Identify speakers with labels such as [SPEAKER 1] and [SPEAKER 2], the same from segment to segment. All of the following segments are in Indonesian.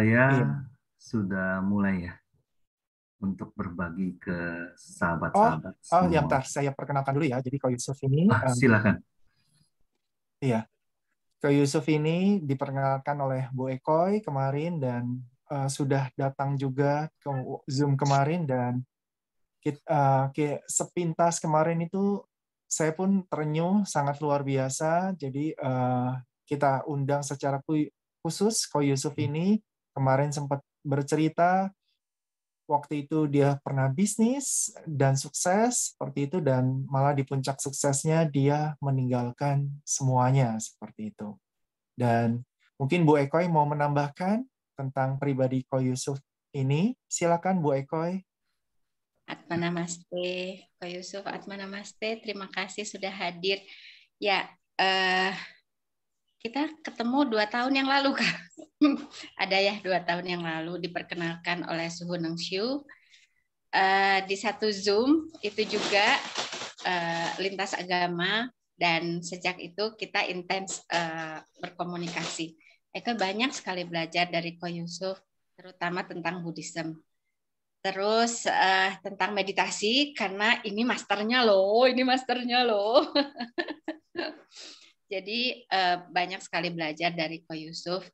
[SPEAKER 1] Saya
[SPEAKER 2] Iya.
[SPEAKER 1] sudah mulai ya untuk berbagi ke
[SPEAKER 2] Oh,
[SPEAKER 1] sahabat-sahabat
[SPEAKER 2] oh, yang
[SPEAKER 1] semua.
[SPEAKER 2] tar saya perkenalkan dulu ya. Jadi Ko Yusuf ini,
[SPEAKER 1] Silakan.
[SPEAKER 2] iya, Ko Yusuf ini diperkenalkan oleh Bu Ekoy kemarin dan sudah datang juga ke Zoom kemarin dan sepintas kemarin itu saya pun terenyuh sangat luar biasa. Jadi kita undang secara khusus Ko Yusuf ini kemarin sempat bercerita waktu itu dia pernah bisnis dan sukses seperti itu dan malah di puncak suksesnya dia meninggalkan semuanya seperti itu. Dan mungkin Bu Ekoy mau menambahkan tentang pribadi Ko Yusuf ini. Silakan Bu Ekoy.
[SPEAKER 3] Atma Namaste, Ko Yusuf. Atma Namaste, terima kasih sudah hadir. Ya, kita ketemu 2 tahun yang lalu, Kak. Ada ya 2 tahun yang lalu diperkenalkan oleh Suhu Nengshu. Di satu Zoom itu juga lintas agama dan sejak itu kita intens berkomunikasi. Eko banyak sekali belajar dari Ko Yusuf, terutama tentang Buddhism. Terus tentang meditasi karena ini masternya loh. Jadi banyak sekali belajar dari Ko Yusuf.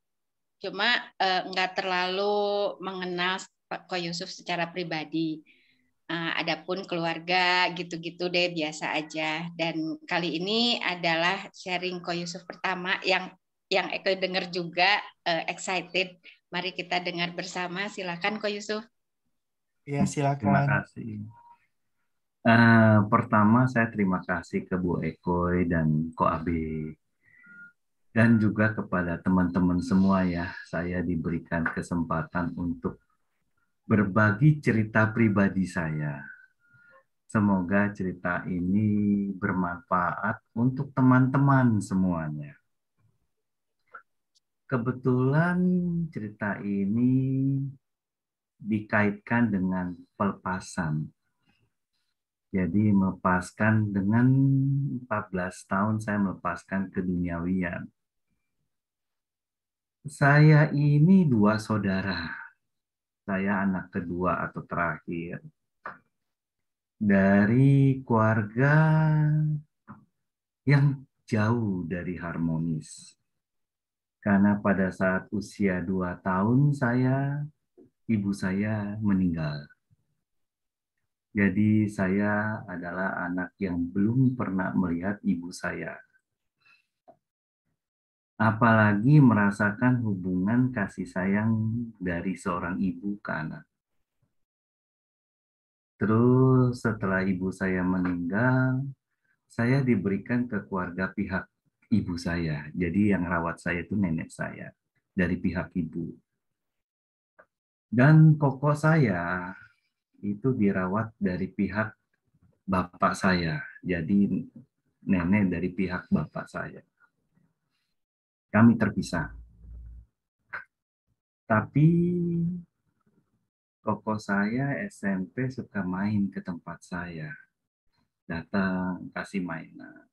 [SPEAKER 3] Cuma nggak terlalu mengenal Ko Yusuf secara pribadi. Adapun keluarga gitu-gitu deh biasa aja. Dan kali ini adalah sharing Ko Yusuf pertama yang Eko dengar juga excited. Mari kita dengar bersama. Silakan Ko Yusuf.
[SPEAKER 2] Ya,
[SPEAKER 1] Terima
[SPEAKER 2] silakan.
[SPEAKER 1] kasih. Pertama, saya terima kasih ke Bu Ekoy dan Ko Abe. Dan juga kepada teman-teman semua ya, saya diberikan kesempatan untuk berbagi cerita pribadi saya. Semoga cerita ini bermanfaat untuk teman-teman semuanya. Kebetulan cerita ini dikaitkan dengan pelepasan. Jadi melepaskan dengan 14 tahun saya melepaskan keduniawian. Saya ini dua saudara. Saya anak kedua atau terakhir dari keluarga yang jauh dari harmonis. Karena pada saat usia 2 tahun ibu saya meninggal. Jadi saya adalah anak yang belum pernah melihat ibu saya. Apalagi merasakan hubungan kasih sayang dari seorang ibu ke anak. Terus setelah ibu saya meninggal, saya diberikan ke keluarga pihak ibu saya. Jadi yang rawat saya itu nenek saya dari pihak ibu. Dan koko saya itu dirawat dari pihak bapak saya. Jadi nenek dari pihak bapak saya. Kami terpisah. Tapi koko saya SMP suka main ke tempat saya. Datang, kasih mainan.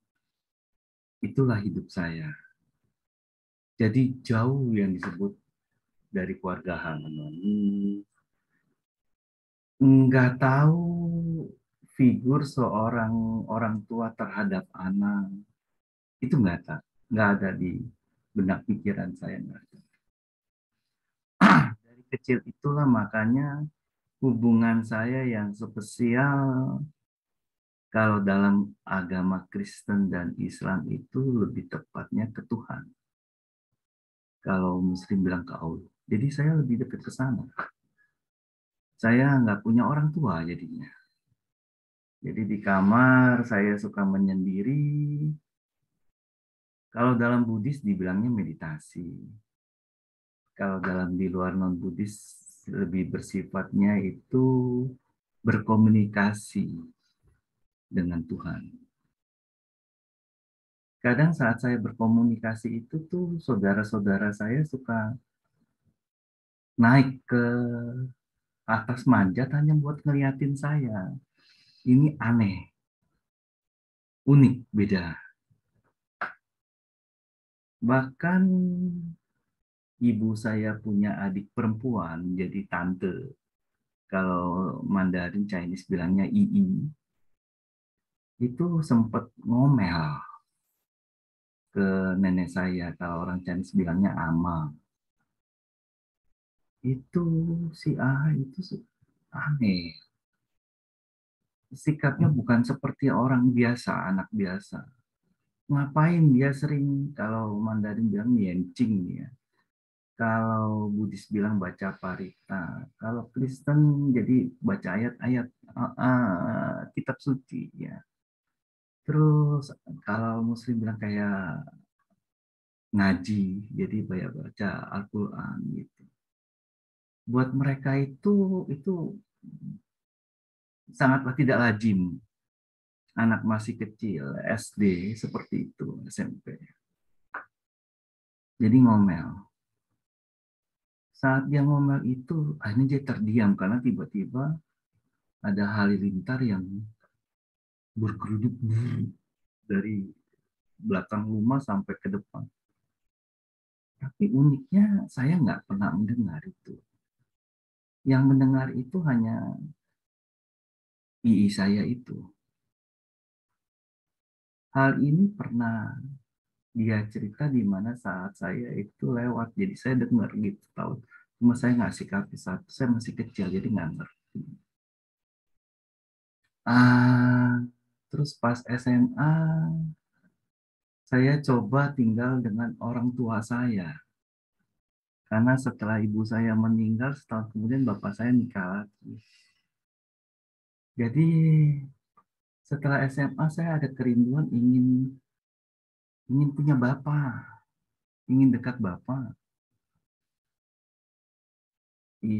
[SPEAKER 1] Itulah hidup saya. Jadi jauh yang disebut dari keluarga harmoni. Nggak tahu figur seorang orang tua terhadap anak. Itu nggak ada di benak pikiran saya. Nggak ada. Dari kecil itulah makanya hubungan saya yang spesial kalau dalam agama Kristen dan Islam itu lebih tepatnya ke Tuhan. Kalau Muslim bilang ke Allah. Jadi saya lebih dekat ke sana. Saya nggak punya orang tua jadinya. Jadi di kamar saya suka menyendiri. Kalau dalam Buddhis dibilangnya meditasi. Kalau dalam di luar non-Buddhis lebih bersifatnya itu berkomunikasi dengan Tuhan. Kadang saat saya berkomunikasi itu tuh saudara-saudara saya suka naik ke atas manjat hanya buat ngeliatin saya. Ini aneh, unik, beda. Bahkan ibu saya punya adik perempuan, jadi tante. Kalau Mandarin Chinese bilangnya ii, itu sempat ngomel ke nenek saya. Kalau orang Chinese bilangnya ama. Itu si A itu aneh. Sikapnya bukan seperti orang biasa, anak biasa. Ngapain dia sering, kalau Mandarin bilang yencing ya. Kalau Buddhis bilang baca parita. Kalau Kristen jadi baca ayat-ayat kitab suci ya. Terus kalau Muslim bilang kayak ngaji, jadi baca Al-Quran gitu. Buat mereka itu sangatlah tidak lazim. Anak masih kecil, SD seperti itu, SMP. Jadi ngomel. Saat dia ngomel itu, akhirnya dia terdiam karena tiba-tiba ada halilintar yang bergeruduk dari belakang rumah sampai ke depan. Tapi uniknya saya nggak pernah mendengar itu. Yang mendengar itu hanya ii saya itu. Hal ini pernah dia cerita di mana saat saya itu lewat. Jadi saya dengar gitu tahu. Cuma saya nggak sikapi satu. Saya masih kecil jadi nggak ngerti. Terus pas SMA saya coba tinggal dengan orang tua saya. Karena setelah ibu saya meninggal, setahun kemudian bapak saya nikah lagi. Jadi setelah SMA saya ada kerinduan ingin punya bapak, ingin dekat bapak.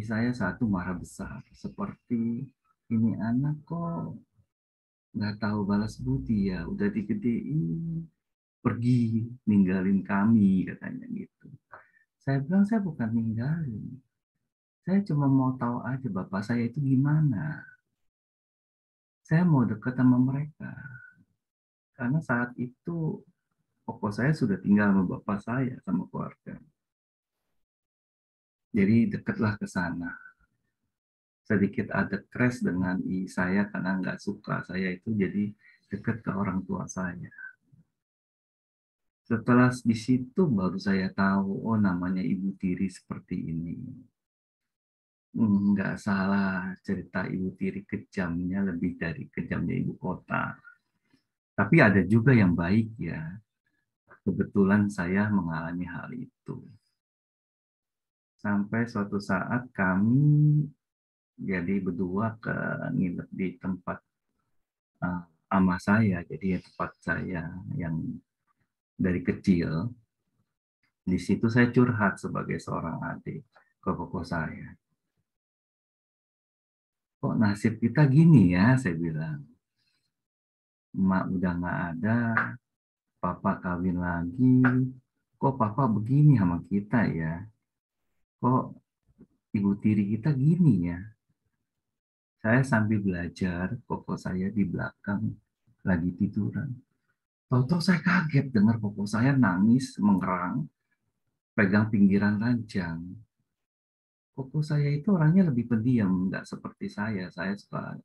[SPEAKER 1] Saya satu marah besar, seperti ini anak kok nggak tahu balas budi ya, udah digedein, pergi ninggalin kami katanya gitu. Saya bilang saya bukan ninggalin, saya cuma mau tahu aja bapak saya itu gimana. Saya mau dekat sama mereka. Karena saat itu pokok saya sudah tinggal sama bapak saya, sama keluarga. Jadi dekatlah ke sana. Sedikit ada crash dengan saya karena nggak suka saya itu jadi dekat ke orang tua saya. Setelah di situ baru saya tahu, oh namanya ibu tiri seperti ini. Nggak salah cerita ibu tiri kejamnya lebih dari kejamnya ibu kota. Tapi ada juga yang baik ya. Kebetulan saya mengalami hal itu. Sampai suatu saat kami jadi berdua nginep di tempat ama saya, jadi tempat saya yang dari kecil. Di situ saya curhat sebagai seorang adik ke koko saya. Kok nasib kita gini ya, saya bilang. Emak udah nggak ada, papa kawin lagi, kok papa begini sama kita ya? Kok ibu tiri kita gini ya? Saya sambil belajar, koko saya di belakang lagi tiduran. Tahu-tahu saya kaget dengar koko saya nangis, mengerang, pegang pinggiran ranjang. Koko saya itu orangnya lebih pendiam, nggak seperti saya. Saya suka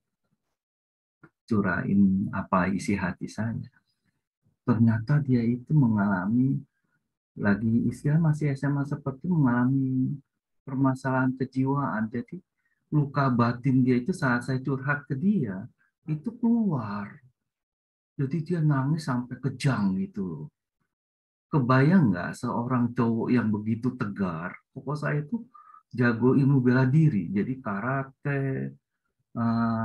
[SPEAKER 1] curahin apa isi hati saya. Ternyata dia itu mengalami lagi istilah masih SMA seperti mengalami permasalahan kejiwaan. Jadi luka batin dia itu saat saya curhat ke dia itu keluar. Jadi dia nangis sampai kejang gitu. Kebayang nggak seorang cowok yang begitu tegar? Pokok saya itu jago ilmu bela diri. Jadi karate,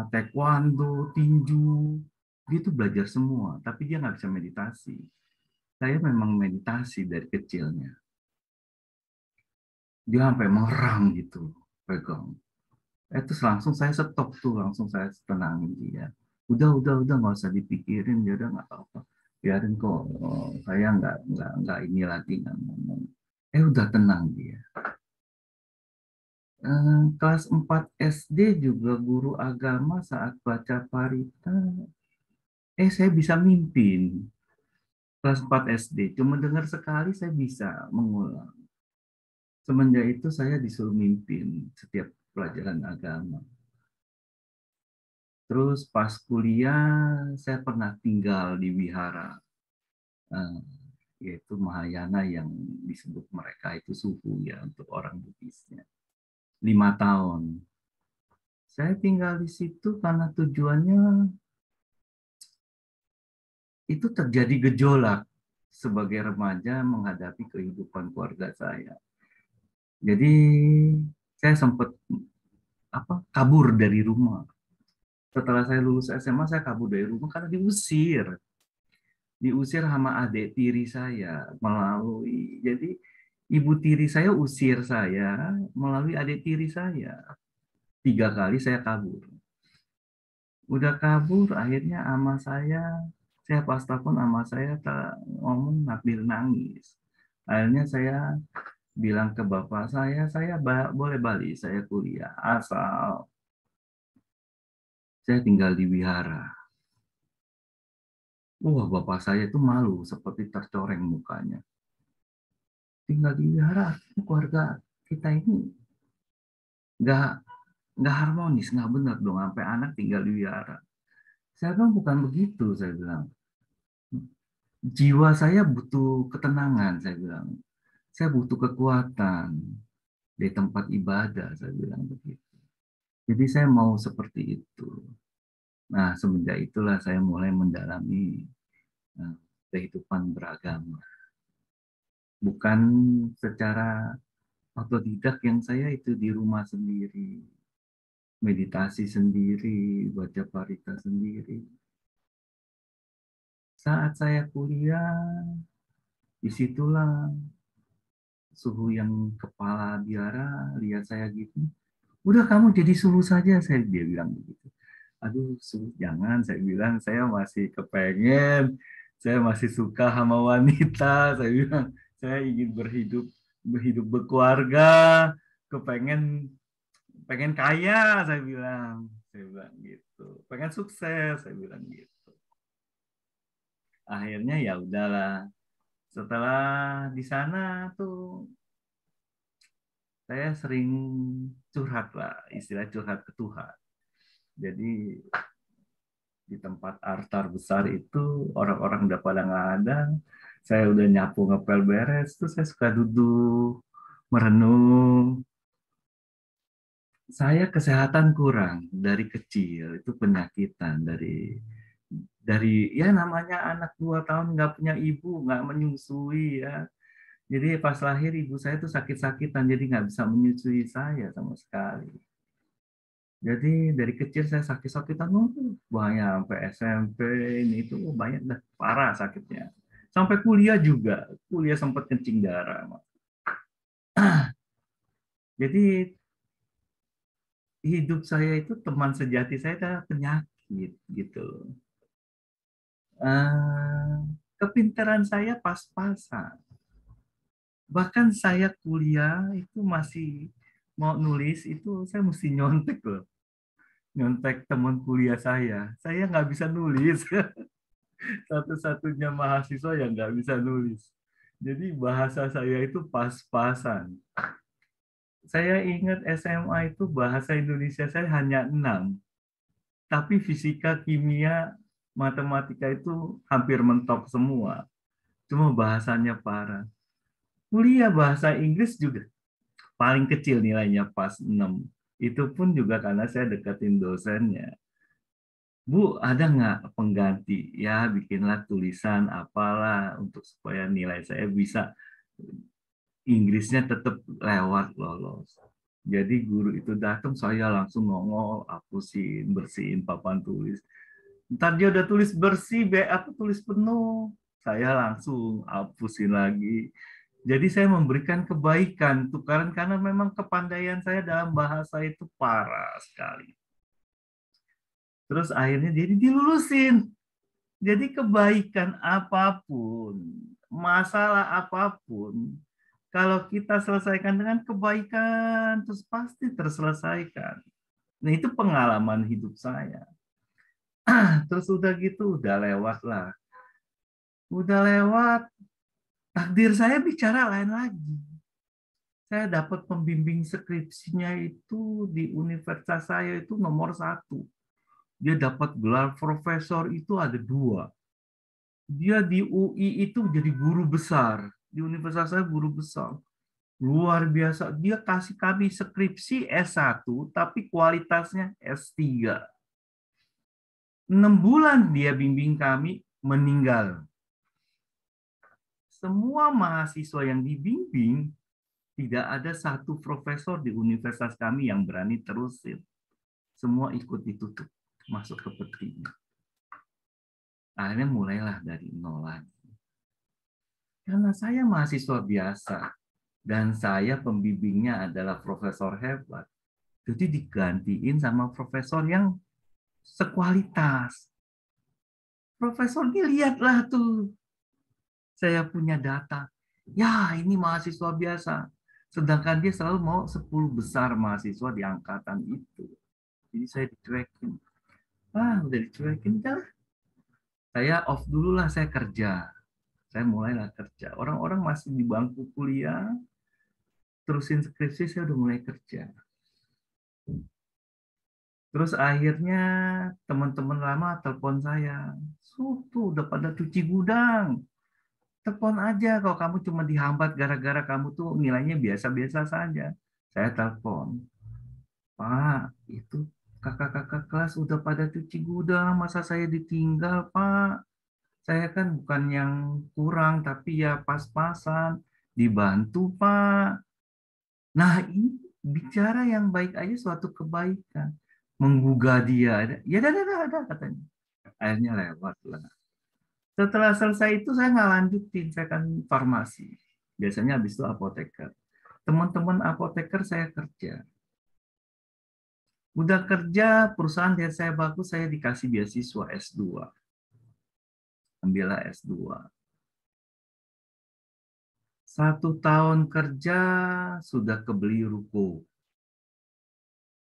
[SPEAKER 1] taekwondo, tinju, dia itu belajar semua. Tapi dia nggak bisa meditasi. Saya memang meditasi dari kecilnya. Dia sampai mengerang gitu, pegang. Terus langsung saya stop tuh, langsung saya tenangin dia. Udah, nggak usah dipikirin, dia udah nggak apa-apa. Biarin kok, saya nggak ini lagi nggak ngomong. Udah tenang dia. Kelas 4 SD juga guru agama saat baca parita, saya bisa mimpin. Kelas 4 SD, cuma dengar sekali saya bisa mengulang. Semenjak itu saya disuruh mimpin setiap pelajaran agama. Terus pas kuliah saya pernah tinggal di wihara, yaitu Mahayana yang disebut mereka itu suhu ya untuk orang Buddhisnya. 5 tahun. Saya tinggal di situ karena tujuannya itu terjadi gejolak sebagai remaja menghadapi kehidupan keluarga saya. Jadi saya sempat kabur dari rumah. Setelah saya lulus SMA, saya kabur dari rumah karena diusir. Diusir sama adik tiri saya melalui, jadi ibu tiri saya usir saya melalui adik tiri saya. 3 kali saya kabur. Udah kabur, akhirnya ama saya pas telepon ama saya ngomong hampir nangis. Akhirnya saya bilang ke bapak saya boleh balik, saya kuliah asal saya tinggal di wihara. Wah, bapak saya itu malu seperti tercoreng mukanya. Tinggal di wihara, keluarga kita ini nggak nggak harmonis, nggak benar dong, sampai anak tinggal di wihara. Saya bilang bukan begitu, saya bilang. Jiwa saya butuh ketenangan, saya bilang. Saya butuh kekuatan di tempat ibadah, saya bilang begitu. Jadi saya mau seperti itu. Nah, semenjak itulah saya mulai mendalami kehidupan beragama. Bukan secara otodidak, yang saya itu di rumah sendiri, meditasi sendiri, baca parita sendiri. Saat saya kuliah, disitulah suhu yang kepala biara lihat saya gitu. Udah kamu jadi suhu saja, dia bilang begitu. Aduh, suhu jangan, saya bilang saya masih kepengen, saya masih suka sama wanita, saya bilang saya ingin berhidup berkeluarga, pengen kaya, saya bilang gitu, pengen sukses, saya bilang gitu. Akhirnya ya udahlah, setelah di sana tuh saya sering curhat lah, istilah curhat ke Tuhan. Jadi di tempat altar besar itu orang-orang udah pada nggak ada, saya udah nyapu ngepel beres, tuh saya suka duduk merenung. Saya kesehatan kurang dari kecil, itu penyakitan dari ya namanya anak 2 tahun nggak punya ibu, nggak menyusui ya. Jadi pas lahir ibu saya tuh sakit-sakitan, jadi nggak bisa menyusui saya sama sekali. Jadi dari kecil saya sakit-sakitan, banyak sampai SMP ini itu banyak dah parah sakitnya. Sampai kuliah juga, kuliah sempat kencing darah. Jadi hidup saya itu teman sejati saya adalah penyakit gitu. Kepintaran saya pas-pasan. Bahkan saya kuliah itu masih mau nulis itu saya mesti nyontek loh. Nyontek teman kuliah saya. Saya nggak bisa nulis. Satu-satunya mahasiswa yang nggak bisa nulis. Jadi bahasa saya itu pas-pasan. Saya ingat SMA itu bahasa Indonesia saya hanya 6. Tapi fisika, kimia, matematika itu hampir mentok semua. Cuma bahasanya parah. Kuliah bahasa Inggris juga paling kecil nilainya pas 6. Itu pun juga karena saya deketin dosennya. Bu, ada nggak pengganti? Ya, bikinlah tulisan apalah untuk supaya nilai saya bisa Inggrisnya tetap lewat lolos. Jadi guru itu datang, saya langsung nongol, hapusin, bersihin papan tulis. Ntar dia udah tulis bersih, aku tulis penuh. Saya langsung hapusin lagi. Jadi saya memberikan kebaikan, tukaran karena memang kepandaian saya dalam bahasa itu parah sekali. Terus akhirnya jadi dilulusin. Jadi kebaikan apapun, masalah apapun, kalau kita selesaikan dengan kebaikan, terus pasti terselesaikan. Nah, itu pengalaman hidup saya. Terus udah gitu, udah lewat lah. Udah lewat, takdir saya bicara lain lagi. Saya dapat pembimbing skripsinya itu di universitas saya itu nomor 1. Dia dapat gelar profesor itu ada 2. Dia di UI itu jadi guru besar. Di universitas saya guru besar. Luar biasa. Dia kasih kami skripsi S1, tapi kualitasnya S3. 6 bulan dia bimbing kami, meninggal. Semua mahasiswa yang dibimbing, tidak ada satu profesor di universitas kami yang berani terusin. Semua ikut ditutup, masuk ke petrinya. Akhirnya mulailah dari nol lagi. Karena saya mahasiswa biasa, dan saya pembimbingnya adalah profesor hebat, jadi digantiin sama profesor yang sekualitas. Profesor ini lihatlah tuh, saya punya data. Ya, ini mahasiswa biasa. Sedangkan dia selalu mau 10 besar mahasiswa di angkatan itu. Jadi saya dicuekin. Udah dicuekin kan. Saya off dulu lah, saya kerja. Saya mulailah kerja. Orang-orang masih di bangku kuliah, terusin skripsi, saya udah mulai kerja. Terus akhirnya teman-teman lama telepon saya. Tuh udah pada cuci gudang. Telepon aja kalau kamu cuma dihambat gara-gara kamu tuh nilainya biasa-biasa saja. Saya telepon. Pak, itu kakak-kakak kelas udah pada cuci gudang, masa saya ditinggal, Pak? Saya kan bukan yang kurang, tapi ya pas-pasan. Dibantu, Pak. Nah, ini bicara yang baik aja suatu kebaikan. Menggugah dia. Ya, ada, katanya. Akhirnya lewat lah. Setelah selesai itu saya nggak lanjutin, saya kan farmasi. Biasanya habis itu apoteker. Teman-teman apoteker saya kerja. Udah kerja, perusahaan lihat saya bagus, saya dikasih beasiswa S2. Ambillah S2. 1 tahun kerja, sudah kebeli ruko.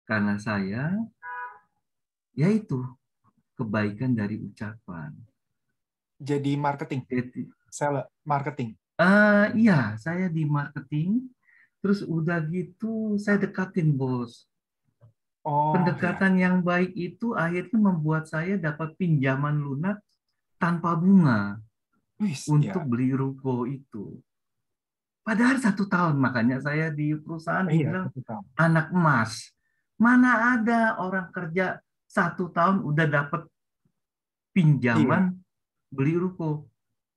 [SPEAKER 1] Karena saya, yaitu kebaikan dari ucapan.
[SPEAKER 2] Jadi marketing,
[SPEAKER 1] Jadi,
[SPEAKER 2] seller, marketing.
[SPEAKER 1] iya, saya di marketing. Terus udah gitu, saya dekatin bos.
[SPEAKER 2] Oh ya,
[SPEAKER 1] Pendekatan yang baik itu akhirnya membuat saya dapat pinjaman lunak tanpa bunga
[SPEAKER 2] wis
[SPEAKER 1] untuk
[SPEAKER 2] ya,
[SPEAKER 1] beli ruko itu. Padahal 1 tahun, makanya saya di perusahaan
[SPEAKER 2] iya
[SPEAKER 1] dibilang
[SPEAKER 2] betul.
[SPEAKER 1] anak emas. Mana ada orang kerja 1 tahun udah dapat
[SPEAKER 2] Iya,
[SPEAKER 1] pinjaman beli ruko.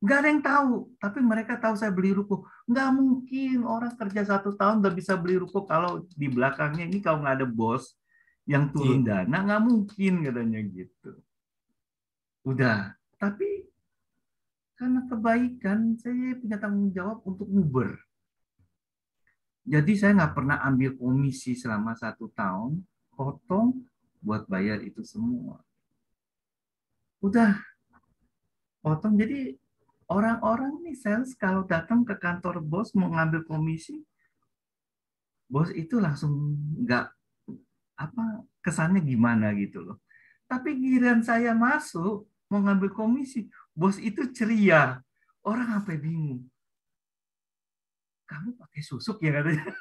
[SPEAKER 1] Nggak ada yang tahu, tapi mereka tahu saya beli ruko. Nggak mungkin orang kerja 1 tahun udah bisa beli ruko kalau di belakangnya ini kalau nggak ada bos yang
[SPEAKER 2] iya.
[SPEAKER 1] turun dana, nggak mungkin katanya gitu. Udah, tapi karena kebaikan, saya punya tanggung jawab untuk nguber. Jadi saya nggak pernah ambil komisi selama 1 tahun, potong buat bayar itu semua. Udah, potong. Jadi orang-orang nih sales kalau datang ke kantor bos mau ngambil komisi, bos itu langsung nggak apa kesannya gimana gitu loh. Tapi giliran saya masuk mau ngambil komisi, bos itu ceria. Orang sampai bingung. Kamu pakai susuk ya katanya.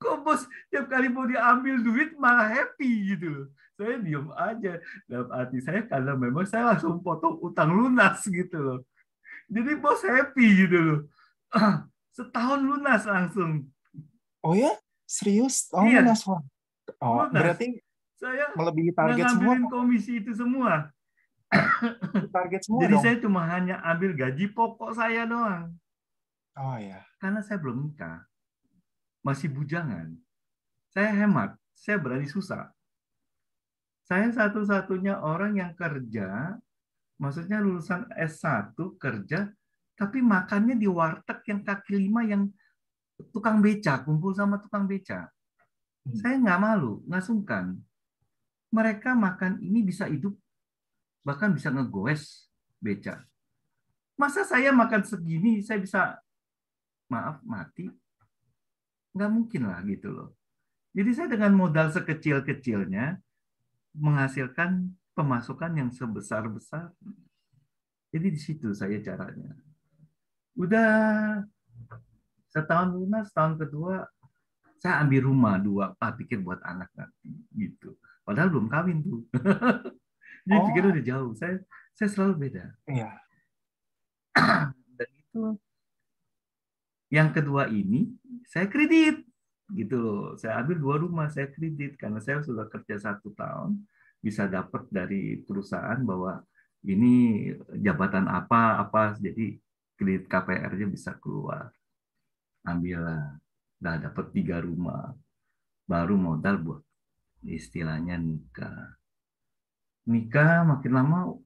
[SPEAKER 1] Kok bos tiap kali mau diambil duit malah happy gitu loh. Saya diem aja dalam hati saya karena memang saya langsung potong utang lunas gitu loh. Jadi bos happy gitu loh. Setahun lunas langsung.
[SPEAKER 2] Oh ya, serius? Oh
[SPEAKER 1] Iya,
[SPEAKER 2] lunas Wah. Oh
[SPEAKER 1] lunas.
[SPEAKER 2] berarti
[SPEAKER 1] Saya
[SPEAKER 2] melebihi
[SPEAKER 1] nggak
[SPEAKER 2] target semua
[SPEAKER 1] ngambilin
[SPEAKER 2] dong.
[SPEAKER 1] komisi itu semua.
[SPEAKER 2] Target semua
[SPEAKER 1] Jadi
[SPEAKER 2] dong.
[SPEAKER 1] saya cuma hanya ambil gaji pokok saya doang.
[SPEAKER 2] Oh ya,
[SPEAKER 1] Karena saya belum nikah. Masih bujangan. Saya hemat. Saya berani susah. Saya satu-satunya orang yang kerja, maksudnya lulusan S1 kerja, tapi makannya di warteg yang kaki 5 yang tukang beca, kumpul sama tukang beca. Saya nggak malu, nggak sungkan. Mereka makan ini bisa hidup, bahkan bisa ngegoes beca. Masa saya makan segini, saya bisa, maaf, mati? Nggak mungkin lah gitu loh. Jadi saya dengan modal sekecil-kecilnya, menghasilkan pemasukan yang sebesar-besar. Jadi di situ saya caranya. Udah setahun lunas, tahun kedua Saya ambil rumah 2, pikir buat anak nanti gitu. Padahal belum kawin tuh. Jadi pikir
[SPEAKER 2] Oh,
[SPEAKER 1] udah jauh. Saya selalu beda.
[SPEAKER 2] iya.
[SPEAKER 1] Dan itu yang kedua ini saya kredit gitu loh. Saya ambil 2 rumah, saya kredit karena saya sudah kerja 1 tahun, bisa dapat dari perusahaan bahwa ini jabatan apa, jadi kredit KPR-nya bisa keluar. Ambillah, udah dapat 3 rumah, baru modal buat istilahnya nikah. Nikah makin lama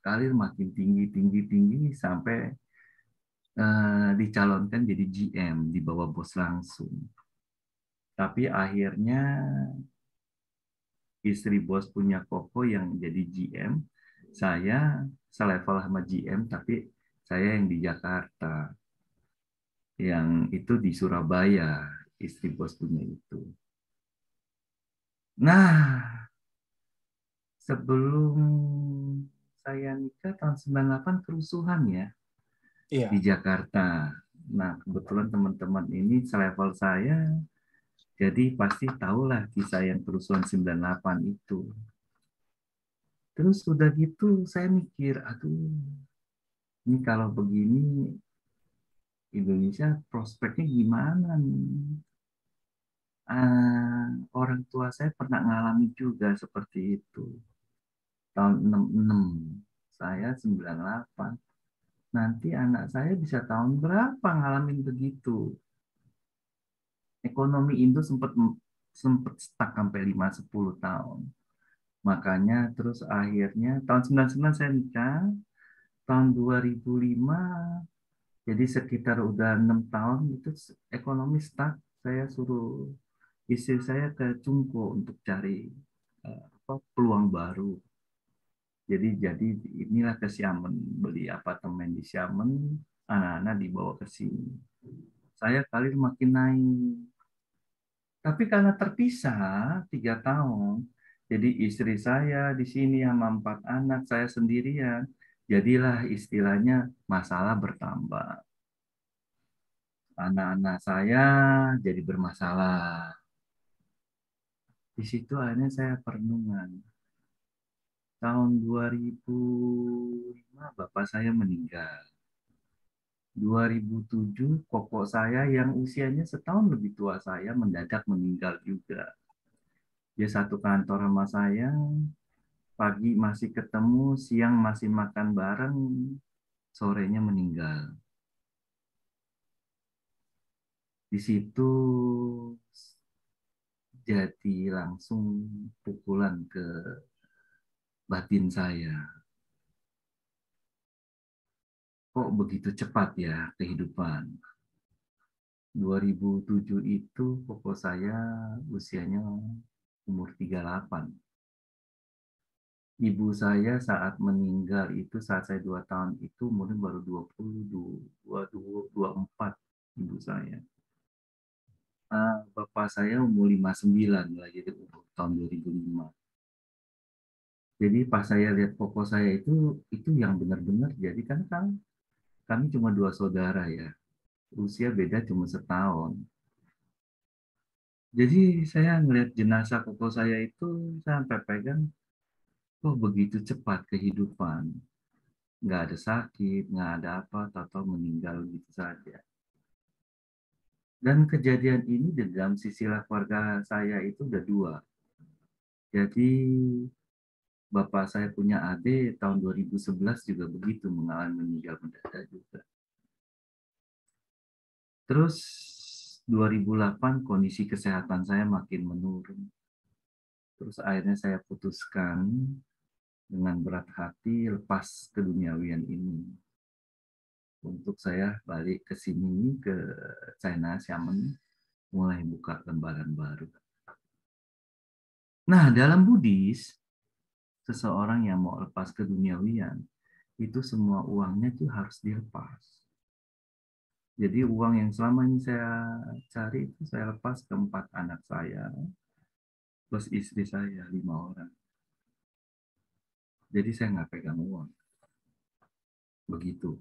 [SPEAKER 1] karir makin tinggi sampai dicalonkan jadi GM di bawah bos langsung. Tapi akhirnya istri bos punya koko yang jadi GM, saya selevel sama GM tapi saya yang di Jakarta, yang itu di Surabaya, istri bos punya itu. Nah, sebelum saya nikah tahun 98 kerusuhan ya di
[SPEAKER 2] Iya.
[SPEAKER 1] Jakarta. Nah, kebetulan teman-teman ini selevel saya, jadi pasti tahulah kisah yang kerusuhan 98 itu. Terus sudah gitu saya mikir, aduh, ini kalau begini Indonesia prospeknya gimana nih? Orang tua saya pernah ngalami juga seperti itu. Tahun 66, saya 98. Nanti anak saya bisa tahun berapa ngalamin begitu? Ekonomi Indo sempat sempat stuck sampai 5-10 tahun. Makanya terus akhirnya tahun 99 saya nikah, tahun 2005, jadi sekitar udah 6 tahun itu ekonomi stuck. Saya suruh istri saya ke Cungko untuk cari peluang baru. Jadi inilah ke Xiamen, beli apartemen di Xiamen, anak-anak dibawa ke sini. Saya karir makin naik. Tapi karena terpisah 3 tahun, jadi istri saya di sini sama 4 anak, saya sendirian. Jadilah istilahnya masalah bertambah. Anak-anak saya jadi bermasalah. Di situ akhirnya saya perenungan. Tahun 2005 bapak saya meninggal. 2007 koko saya yang usianya setahun lebih tua saya mendadak meninggal juga. Dia satu kantor sama saya, pagi masih ketemu, siang masih makan bareng, sorenya meninggal. Di situ jadi langsung pukulan ke batin saya. Kok begitu cepat ya kehidupan? 2007 itu koko saya usianya umur 38. Ibu saya saat meninggal itu saat saya 2 tahun itu umurnya baru 24 ibu saya. Bapak saya umur 59 lah, jadi umur tahun 2005. Jadi pas saya lihat koko saya itu yang benar-benar jadi kan kami cuma 2 saudara ya. Usia beda cuma setahun. Jadi saya ngelihat jenazah koko saya itu sampai pegang, kok begitu cepat kehidupan. Nggak ada sakit, nggak ada apa, tahu-tahu meninggal gitu saja. Dan kejadian ini di dalam silsilah keluarga saya itu udah 2. Jadi bapak saya punya adik tahun 2011 juga begitu, mengalami meninggal mendadak juga. Terus 2008 kondisi kesehatan saya makin menurun. Terus akhirnya saya putuskan dengan berat hati lepas keduniawian ini. Untuk saya balik ke sini, ke China, Xiamen, mulai buka lembaran baru. Nah, dalam Buddhis, seseorang yang mau lepas keduniawian, itu semua uangnya itu harus dilepas. Jadi uang yang selama ini saya cari itu saya lepas ke 4 anak saya, plus istri saya 5 orang. Jadi saya nggak pegang uang. Begitu.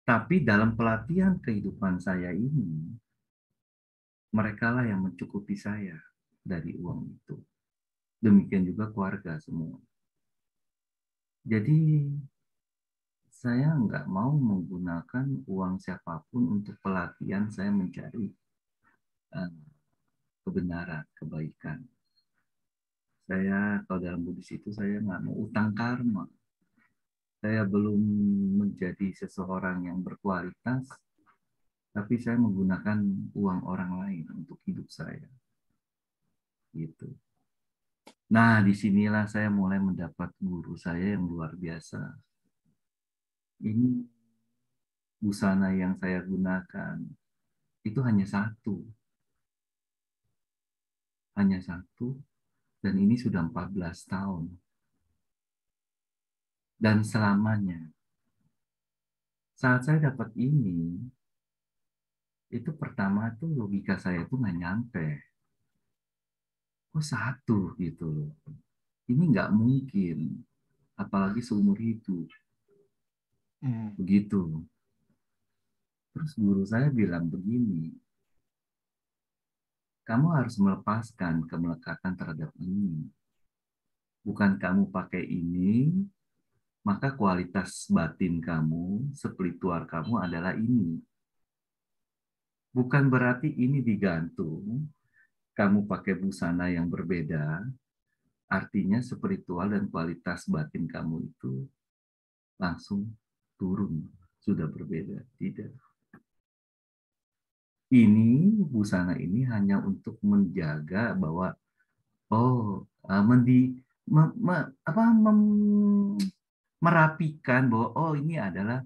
[SPEAKER 1] Tapi dalam pelatihan kehidupan saya ini, merekalah yang mencukupi saya dari uang itu. Demikian juga keluarga semua. Jadi saya nggak mau menggunakan uang siapapun untuk pelatihan saya mencari kebenaran, kebaikan. Saya kalau dalam Buddhis itu saya nggak mau utang karma. Saya belum menjadi seseorang yang berkualitas, tapi saya menggunakan uang orang lain untuk hidup saya. Gitu. Nah, disinilah saya mulai mendapat guru saya yang luar biasa. Ini busana yang saya gunakan itu hanya satu. Hanya satu, dan ini sudah 14 tahun. Dan selamanya. Saat saya dapat ini, itu pertama tuh logika saya tuh nggak nyampe. Kok satu gitu loh. Ini nggak mungkin. Apalagi seumur hidup. Begitu. Terus guru saya bilang begini, kamu harus melepaskan kemelekatan terhadap ini. Bukan kamu pakai ini, maka kualitas batin kamu, spiritual kamu adalah ini. Bukan berarti ini digantung, kamu pakai busana yang berbeda, artinya spiritual dan kualitas batin kamu itu langsung turun, sudah berbeda. Tidak. Ini, busana ini hanya untuk menjaga bahwa, merapikan bahwa, ini adalah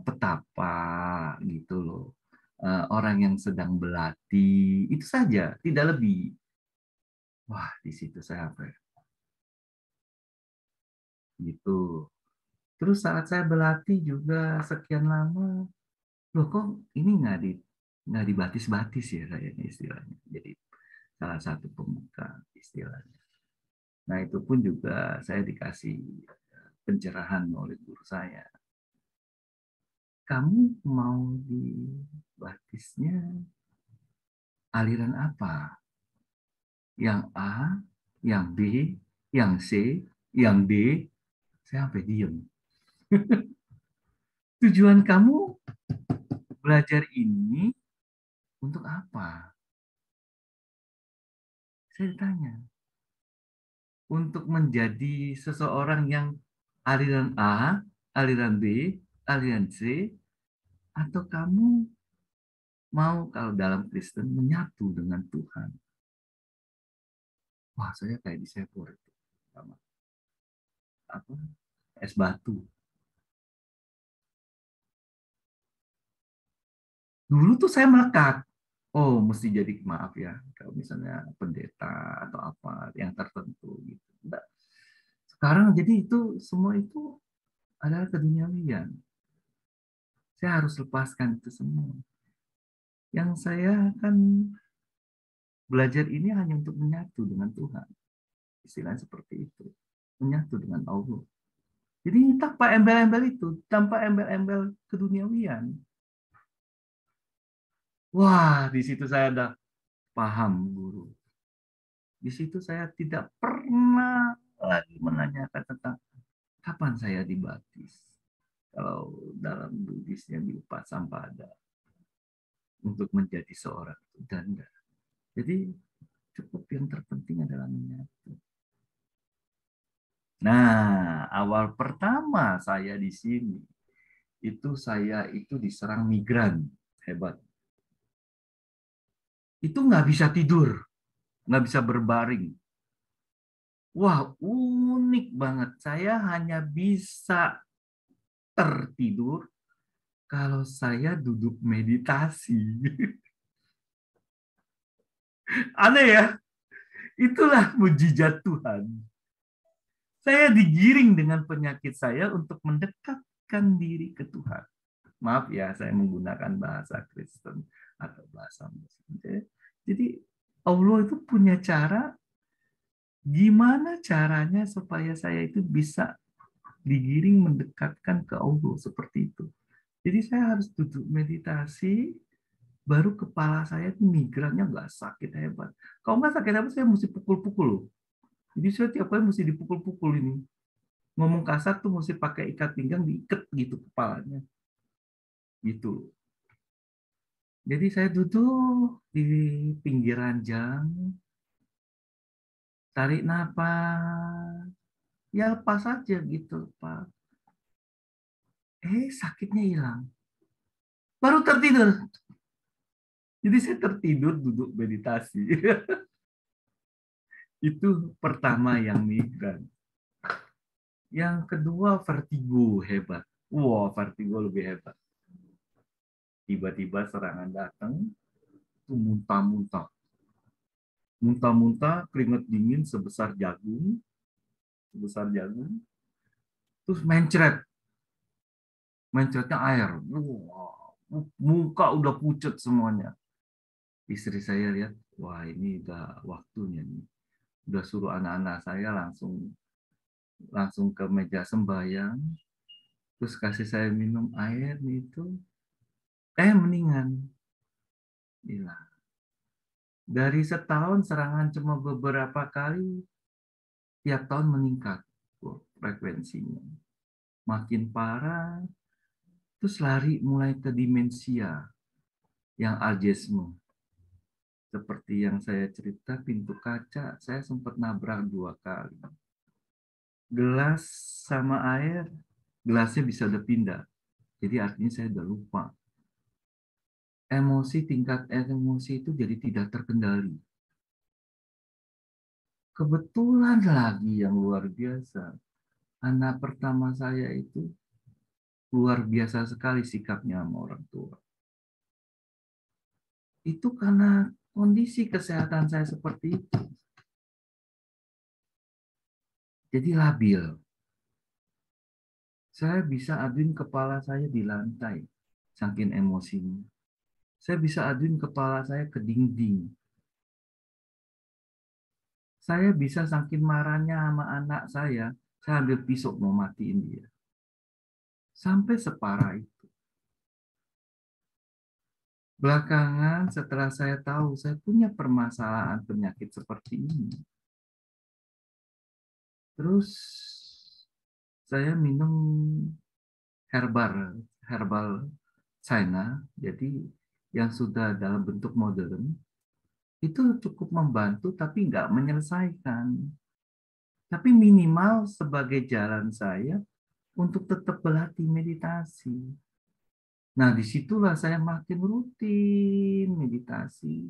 [SPEAKER 1] petapa gitu loh. Orang yang sedang berlatih, itu saja, tidak lebih. Wah, di situ saya apa ya? Gitu. Terus saat saya berlatih juga sekian lama, loh kok ini nggak dibatis-batis ya kayaknya istilahnya. Jadi salah satu pemuka istilahnya. Nah itu pun juga saya dikasih pencerahan oleh guru saya. Kamu mau dibatisnya aliran apa? Yang A, yang B, yang C, yang D, saya sampai diem. Tujuan kamu belajar ini untuk apa? Saya tanya. Untuk menjadi seseorang yang aliran A, aliran B, aliran C, atau kamu mau kalau dalam Kristen menyatu dengan Tuhan? Wah, saya kayak disepor itu. Sama apa? Es batu. Dulu tuh saya melekat. Oh, mesti jadi, maaf ya, kalau misalnya pendeta atau apa yang tertentu gitu. Enggak. Sekarang jadi itu semua itu adalah keduniawian. Saya harus lepaskan itu semua. Yang saya kan belajar ini hanya untuk menyatu dengan Tuhan. Istilahnya seperti itu. Menyatu dengan Allah. Jadi tanpa embel-embel itu, tanpa embel-embel keduniawian. Wah, di situ saya ada paham, guru. Di situ saya tidak pernah lagi menanyakan tentang kapan saya dibaptis. Kalau dalam Buddhisnya di Upasampada untuk menjadi seorang janda. Jadi cukup yang terpenting adalah menyatu. Nah, awal pertama saya di sini saya itu diserang migran hebat. Itu nggak bisa tidur, nggak bisa berbaring. Wah, unik banget. Saya hanya bisa tertidur kalau saya duduk meditasi. Aneh ya? Itulah mujizat Tuhan. Saya digiring dengan penyakit saya untuk mendekatkan diri ke Tuhan. Maaf ya, saya menggunakan bahasa Kristen atau bahasa Muslim. Jadi Allah itu punya cara, gimana caranya supaya saya itu bisa digiring mendekatkan ke Allah seperti itu. Jadi saya harus duduk meditasi, baru kepala saya tuh migrannya nggak sakit hebat. Kalau nggak sakit hebat, saya mesti pukul-pukul loh. Jadi saya tiap kali mesti dipukul-pukul ini. Ngomong kasar tuh mesti pakai ikat pinggang, diikat gitu kepalanya. Gitu. Jadi saya duduk di pinggir ranjang, tarik napas, ya lepas aja gitu, Pak. Sakitnya hilang. Baru tertidur. Jadi saya tertidur duduk meditasi. Itu pertama yang migran. Yang kedua vertigo hebat. Wah, vertigo lebih hebat. Tiba-tiba serangan datang, tuh muntah-muntah. Muntah-muntah, keringat dingin sebesar jagung. Sebesar jagung. Terus mencret. Mencretnya air. Wah, muka udah pucat semuanya. Istri saya lihat, wah ini udah waktunya nih. Udah suruh anak-anak saya langsung ke meja sembahyang. Terus kasih saya minum air itu. Mendingan. Gila. Dari setahun serangan cuma beberapa kali, tiap tahun meningkat frekuensinya. Makin parah, terus lari mulai ke demensia yang Alzheimer. Seperti yang saya cerita, pintu kaca saya sempat nabrak 2 kali. Gelas sama air, gelasnya bisa udah pindah. Jadi artinya saya udah lupa. Tingkat emosi itu jadi tidak terkendali. Kebetulan lagi yang luar biasa, anak pertama saya itu luar biasa sekali sikapnya sama orang tua. Itu karena kondisi kesehatan saya seperti itu. Jadi labil. Saya bisa aduin kepala saya di lantai, saking emosinya. Saya bisa aduin kepala saya ke dinding. Saya bisa saking marahnya sama anak saya ambil pisau mau matiin dia. Sampai separah itu. Belakangan setelah saya tahu saya punya permasalahan penyakit seperti ini. Terus saya minum herbal China, jadi yang sudah dalam bentuk modern, itu cukup membantu tapi nggak menyelesaikan. Tapi minimal sebagai jalan saya untuk tetap berlatih meditasi. Nah, disitulah saya makin rutin meditasi.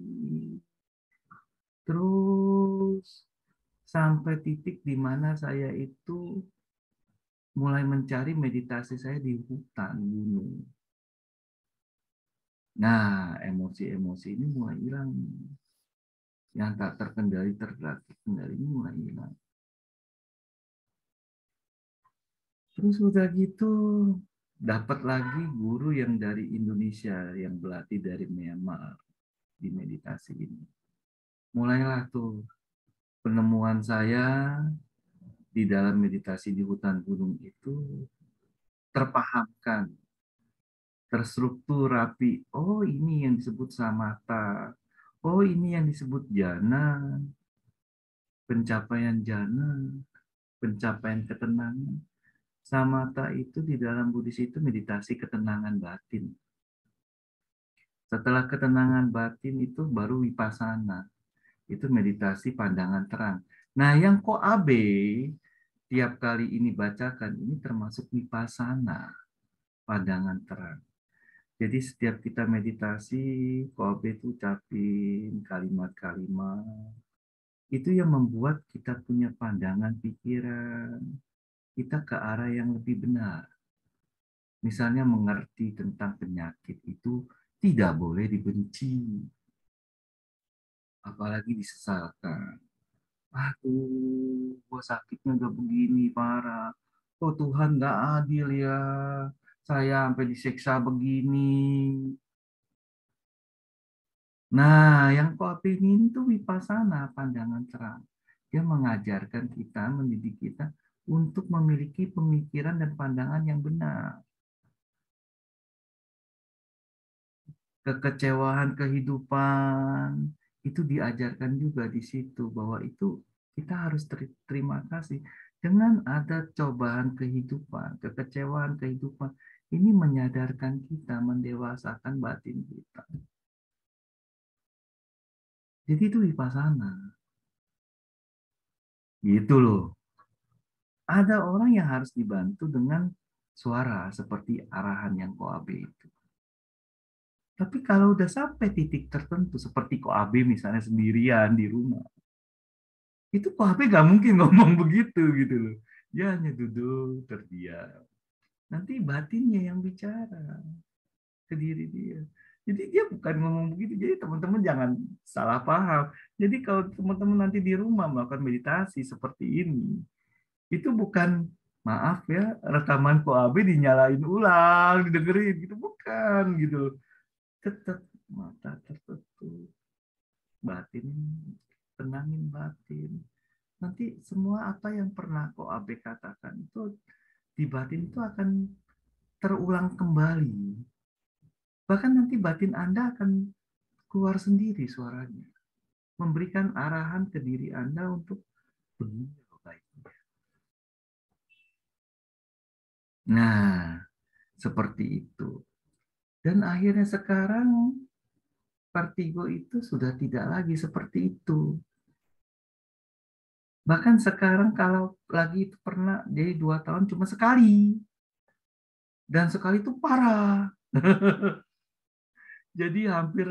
[SPEAKER 1] Terus sampai titik di mana saya itu mulai mencari meditasi saya di hutan gunung. Nah, emosi-emosi ini mulai hilang. Yang tak terkendali ini mulai hilang. Terus udah gitu, dapat lagi guru yang dari Indonesia, yang berlatih dari Myanmar di meditasi ini. Mulailah tuh penemuan saya di dalam meditasi di hutan gunung itu terpahamkan, terstruktur rapi. Oh, ini yang disebut samatha. Oh, ini yang disebut jana, pencapaian ketenangan. Samatha itu di dalam Buddhis itu meditasi ketenangan batin. Setelah ketenangan batin itu baru vipassana. Itu meditasi pandangan terang. Nah, yang Koabe tiap kali ini bacakan ini termasuk vipassana, pandangan terang. Jadi setiap kita meditasi, Koabe itu ucapin kalimat-kalimat. Itu yang membuat kita punya pandangan pikiran kita ke arah yang lebih benar. Misalnya mengerti tentang penyakit itu tidak boleh dibenci, apalagi disesalkan. Aduh, gua sakitnya udah begini parah. Oh Tuhan nggak adil ya, saya sampai disiksa begini. Nah, yang kau ingin itu vipassana, pandangan terang. Dia mengajarkan kita, mendidik kita untuk memiliki pemikiran dan pandangan yang benar. kekecewaan kehidupan, itu diajarkan juga di situ bahwa itu kita harus terima kasih. Dengan ada cobaan kehidupan, kekecewaan kehidupan, ini menyadarkan kita, mendewasakan batin kita. Jadi itu vipassana. Gitu loh. Ada orang yang harus dibantu dengan suara seperti arahan yang Koabe itu. Tapi kalau udah sampai titik tertentu seperti Koabe misalnya sendirian di rumah, itu Koabe nggak mungkin ngomong begitu gitu loh. Dia hanya duduk terdiam. Nanti batinnya yang bicara ke diri dia. Jadi dia bukan ngomong begitu. Jadi teman-teman jangan salah paham. Jadi kalau teman-teman nanti di rumah melakukan meditasi seperti ini, itu bukan maaf ya rekaman Koabe dinyalain ulang, didengerin gitu, bukan gitu. Tetap mata tertutup, batin tenangin batin. Nanti semua apa yang pernah Koabe katakan itu di batin itu akan terulang kembali. Bahkan nanti batin Anda akan keluar sendiri suaranya, memberikan arahan ke diri Anda untuk begini baiknya. Nah, seperti itu. Dan akhirnya sekarang Vertigo itu sudah tidak lagi seperti itu. Bahkan sekarang kalau lagi itu pernah jadi 2 tahun cuma sekali. Dan sekali itu parah. Jadi hampir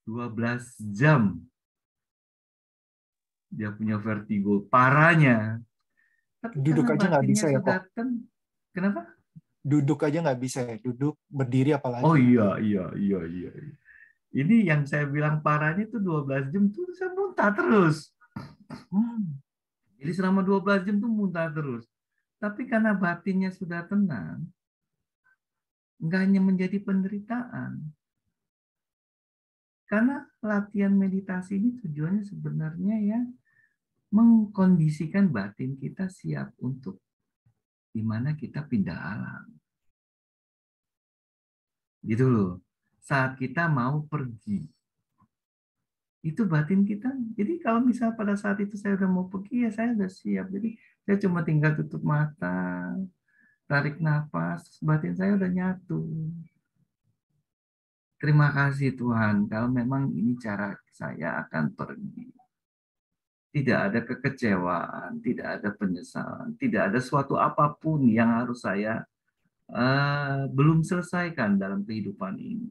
[SPEAKER 1] 12 jam dia punya vertigo parahnya. Tapi
[SPEAKER 2] Duduk
[SPEAKER 1] karena
[SPEAKER 2] aja nggak
[SPEAKER 1] batinnya
[SPEAKER 2] bisa ya,
[SPEAKER 1] sudah
[SPEAKER 2] kok.
[SPEAKER 1] kenapa?
[SPEAKER 2] Duduk aja nggak bisa ya. Duduk, berdiri
[SPEAKER 1] Oh
[SPEAKER 2] apalagi.
[SPEAKER 1] iya. Ini yang saya bilang parahnya itu 12 jam tuh saya muntah terus. Jadi selama 12 jam tuh muntah terus. Tapi karena batinnya sudah tenang, nggak hanya menjadi penderitaan. Karena latihan meditasi ini tujuannya sebenarnya ya mengkondisikan batin kita siap untuk di mana kita pindah alam. Gitu loh. Saat kita mau pergi. Itu batin kita. Jadi kalau misalnya pada saat itu saya udah mau pergi, ya saya udah siap. Jadi saya cuma tinggal tutup mata, tarik nafas, batin saya udah nyatu. Terima kasih Tuhan, kalau memang ini cara saya akan pergi. Tidak ada kekecewaan, tidak ada penyesalan, tidak ada suatu apapun yang harus saya belum selesaikan dalam kehidupan ini.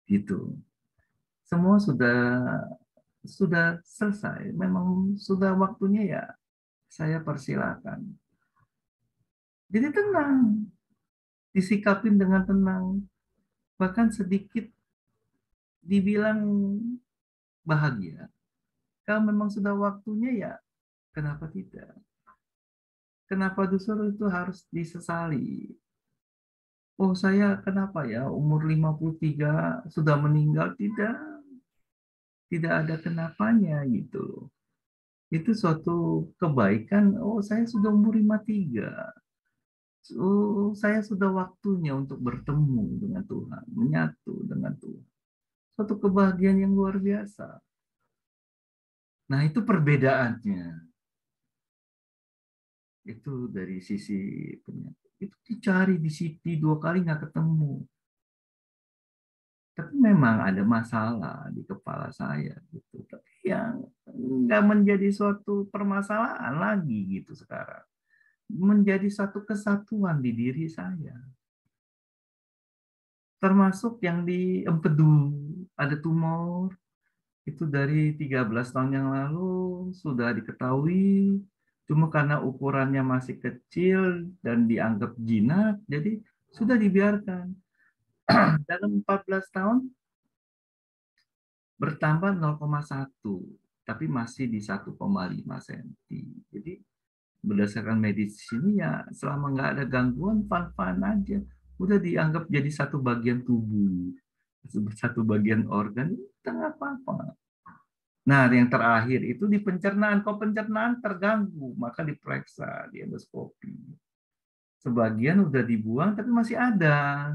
[SPEAKER 1] Gitu. Semua sudah selesai. Memang sudah waktunya ya saya persilakan. Jadi tenang, disikapin dengan tenang, bahkan sedikit dibilang bahagia. Kalau memang sudah waktunya ya kenapa tidak? Kenapa justru itu harus disesali? Oh saya kenapa ya umur 53 sudah meninggal? Tidak ada kenapanya gitu loh. Itu suatu kebaikan. Oh saya sudah umur 53. Oh, saya sudah waktunya untuk bertemu dengan Tuhan, menyatu dengan Tuhan. Suatu kebahagiaan yang luar biasa. Nah, itu perbedaannya. Itu dari sisi penyakit. Itu dicari di Siti 2 kali nggak ketemu. Tapi memang ada masalah di kepala saya gitu. Tapi yang nggak menjadi suatu permasalahan lagi gitu sekarang. Menjadi satu kesatuan di diri saya. Termasuk yang di empedu ada tumor itu dari 13 tahun yang lalu sudah diketahui, cuma karena ukurannya masih kecil dan dianggap jinak jadi sudah dibiarkan. Dalam 14 tahun bertambah 0,1 tapi masih di 1,5 cm. Jadi berdasarkan medis ini ya selama nggak ada gangguan fun-fun aja, udah dianggap jadi satu bagian tubuh, satu bagian organ, itu nggak apa-apa. Nah, yang terakhir itu di pencernaan. Kalau pencernaan terganggu, maka diperiksa di endoskopi. Sebagian udah dibuang tapi masih ada.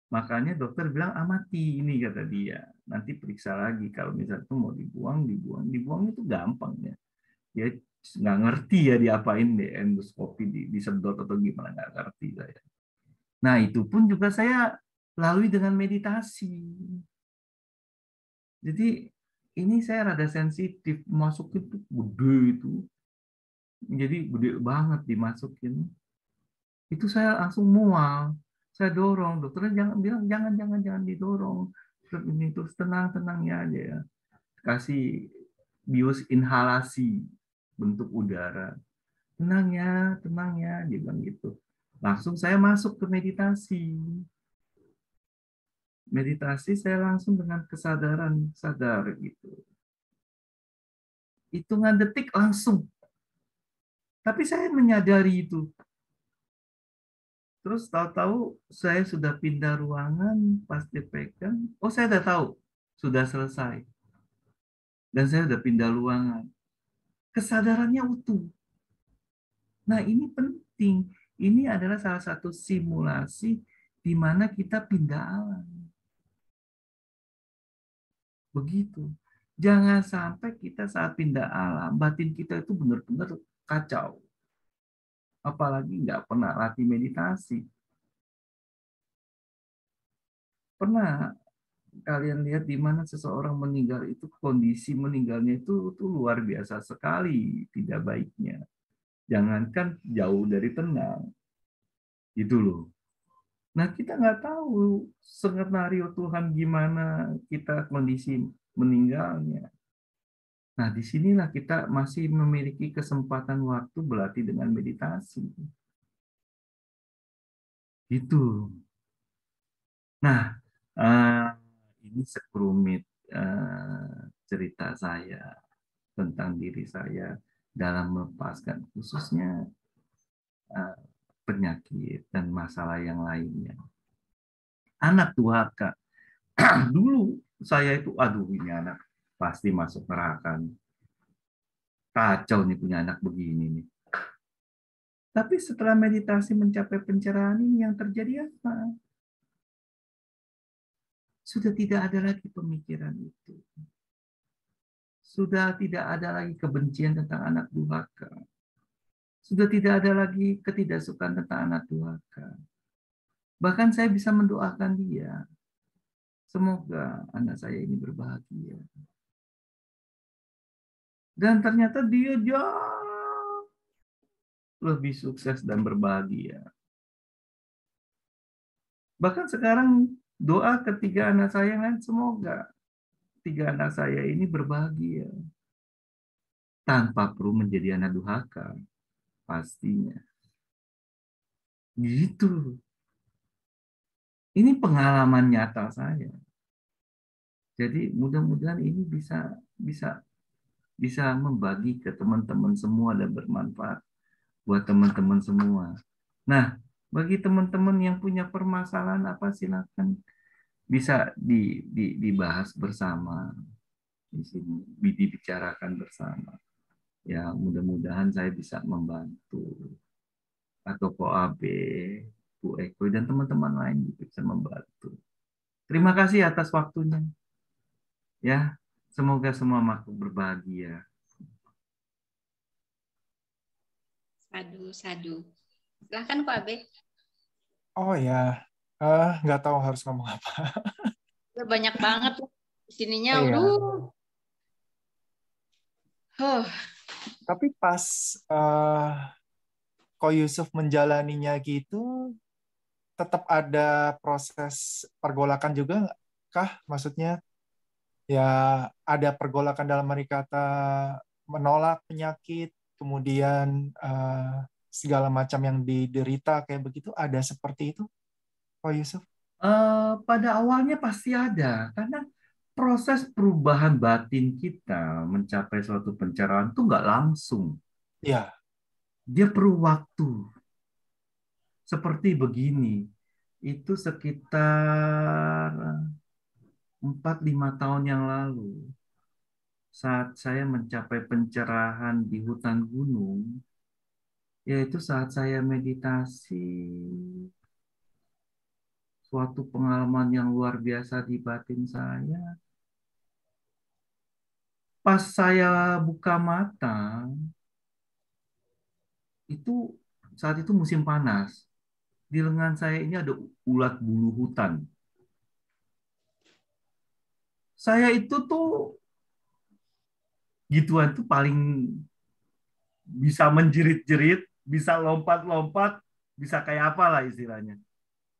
[SPEAKER 1] Makanya dokter bilang amati ini kata dia. Nanti periksa lagi kalau misalnya itu mau dibuang itu gampang ya. Dia nggak ngerti ya diapain deh endoskopi disedot atau gimana nggak ngerti saya. Nah itu pun juga saya lalui dengan meditasi. Jadi ini saya rada sensitif masukin tuh gede itu. Jadi gede banget dimasukin. Itu saya langsung mual. Saya dorong, dokternya jangan bilang jangan didorong. Terus ini terus tenang ya aja ya. Kasih bius inhalasi bentuk udara. Tenang ya, dia bilang gitu. Langsung saya masuk ke meditasi. Meditasi saya langsung dengan kesadaran sadar gitu. Hitungan detik langsung. Tapi saya menyadari itu. Terus tahu-tahu saya sudah pindah ruangan pas dipegang. Oh, saya udah tahu. Sudah selesai. Dan saya udah pindah ruangan. Kesadarannya utuh. Nah, ini penting. Ini adalah salah satu simulasi di mana kita pindah alam. Begitu. Jangan sampai kita saat pindah alam, batin kita itu benar-benar kacau. Apalagi nggak pernah latih meditasi. Pernah kalian lihat di mana seseorang meninggal itu kondisi meninggalnya itu luar biasa sekali tidak baiknya. Jangankan jauh dari tenang. Itu loh. Nah, kita nggak tahu skenario Tuhan gimana kita kondisi meninggalnya. Nah, disinilah kita masih memiliki kesempatan waktu berlatih dengan meditasi. Itu. Nah, eh, ini sekelumit cerita saya tentang diri saya dalam melepaskan khususnya eh, penyakit dan masalah yang lainnya. Anak durhaka. Dulu saya itu, aduh ini anak pasti masuk neraka. Kacau nih punya anak begini nih. Tapi setelah meditasi mencapai pencerahan ini yang terjadi apa? Sudah tidak ada lagi pemikiran itu. Sudah tidak ada lagi kebencian tentang anak durhaka. Sudah tidak ada lagi ketidaksukaan tentang anak durhaka. Bahkan saya bisa mendoakan dia. Semoga anak saya ini berbahagia. Dan ternyata dia jauh lebih sukses dan berbahagia. Bahkan sekarang doa ketiga anak saya kan semoga tiga anak saya ini berbahagia tanpa perlu menjadi anak durhaka pastinya. Gitu. Ini pengalaman nyata saya. Jadi mudah-mudahan ini bisa bisa bisa membagi ke teman-teman semua dan bermanfaat buat teman-teman semua. Nah, bagi teman-teman yang punya permasalahan apa silakan bisa dibahas bersama di sini, dibicarakan bersama. Ya, mudah-mudahan saya bisa membantu atau Ko Abe, Bu Eko dan teman-teman lain juga bisa membantu. Terima kasih atas waktunya. Ya, semoga semua makhluk berbahagia.
[SPEAKER 3] Sadu. Silahkan Ko Abe.
[SPEAKER 2] Oh ya, nggak tahu harus ngomong apa.
[SPEAKER 3] Banyak banget di sininya.
[SPEAKER 2] Iya. Tapi pas Ko Yusuf menjalaninya gitu, tetap ada proses pergolakan juga kah? Maksudnya ya ada pergolakan dalam arti kata menolak penyakit, kemudian segala macam yang diderita kayak begitu, ada seperti itu, Ko Yusuf?
[SPEAKER 1] Pada awalnya pasti ada, karena proses perubahan batin kita mencapai suatu pencerahan itu nggak langsung.
[SPEAKER 2] Ya.
[SPEAKER 1] Dia perlu waktu. Seperti begini, itu sekitar 4-5 tahun yang lalu, saat saya mencapai pencerahan di hutan gunung, yaitu saat saya meditasi suatu pengalaman yang luar biasa di batin saya. Pas saya buka mata, itu saat itu musim panas. Di lengan saya ini ada ulat bulu hutan. Saya itu tuh gituan tuh paling bisa menjerit-jerit, bisa lompat-lompat, bisa kayak apa lah istilahnya.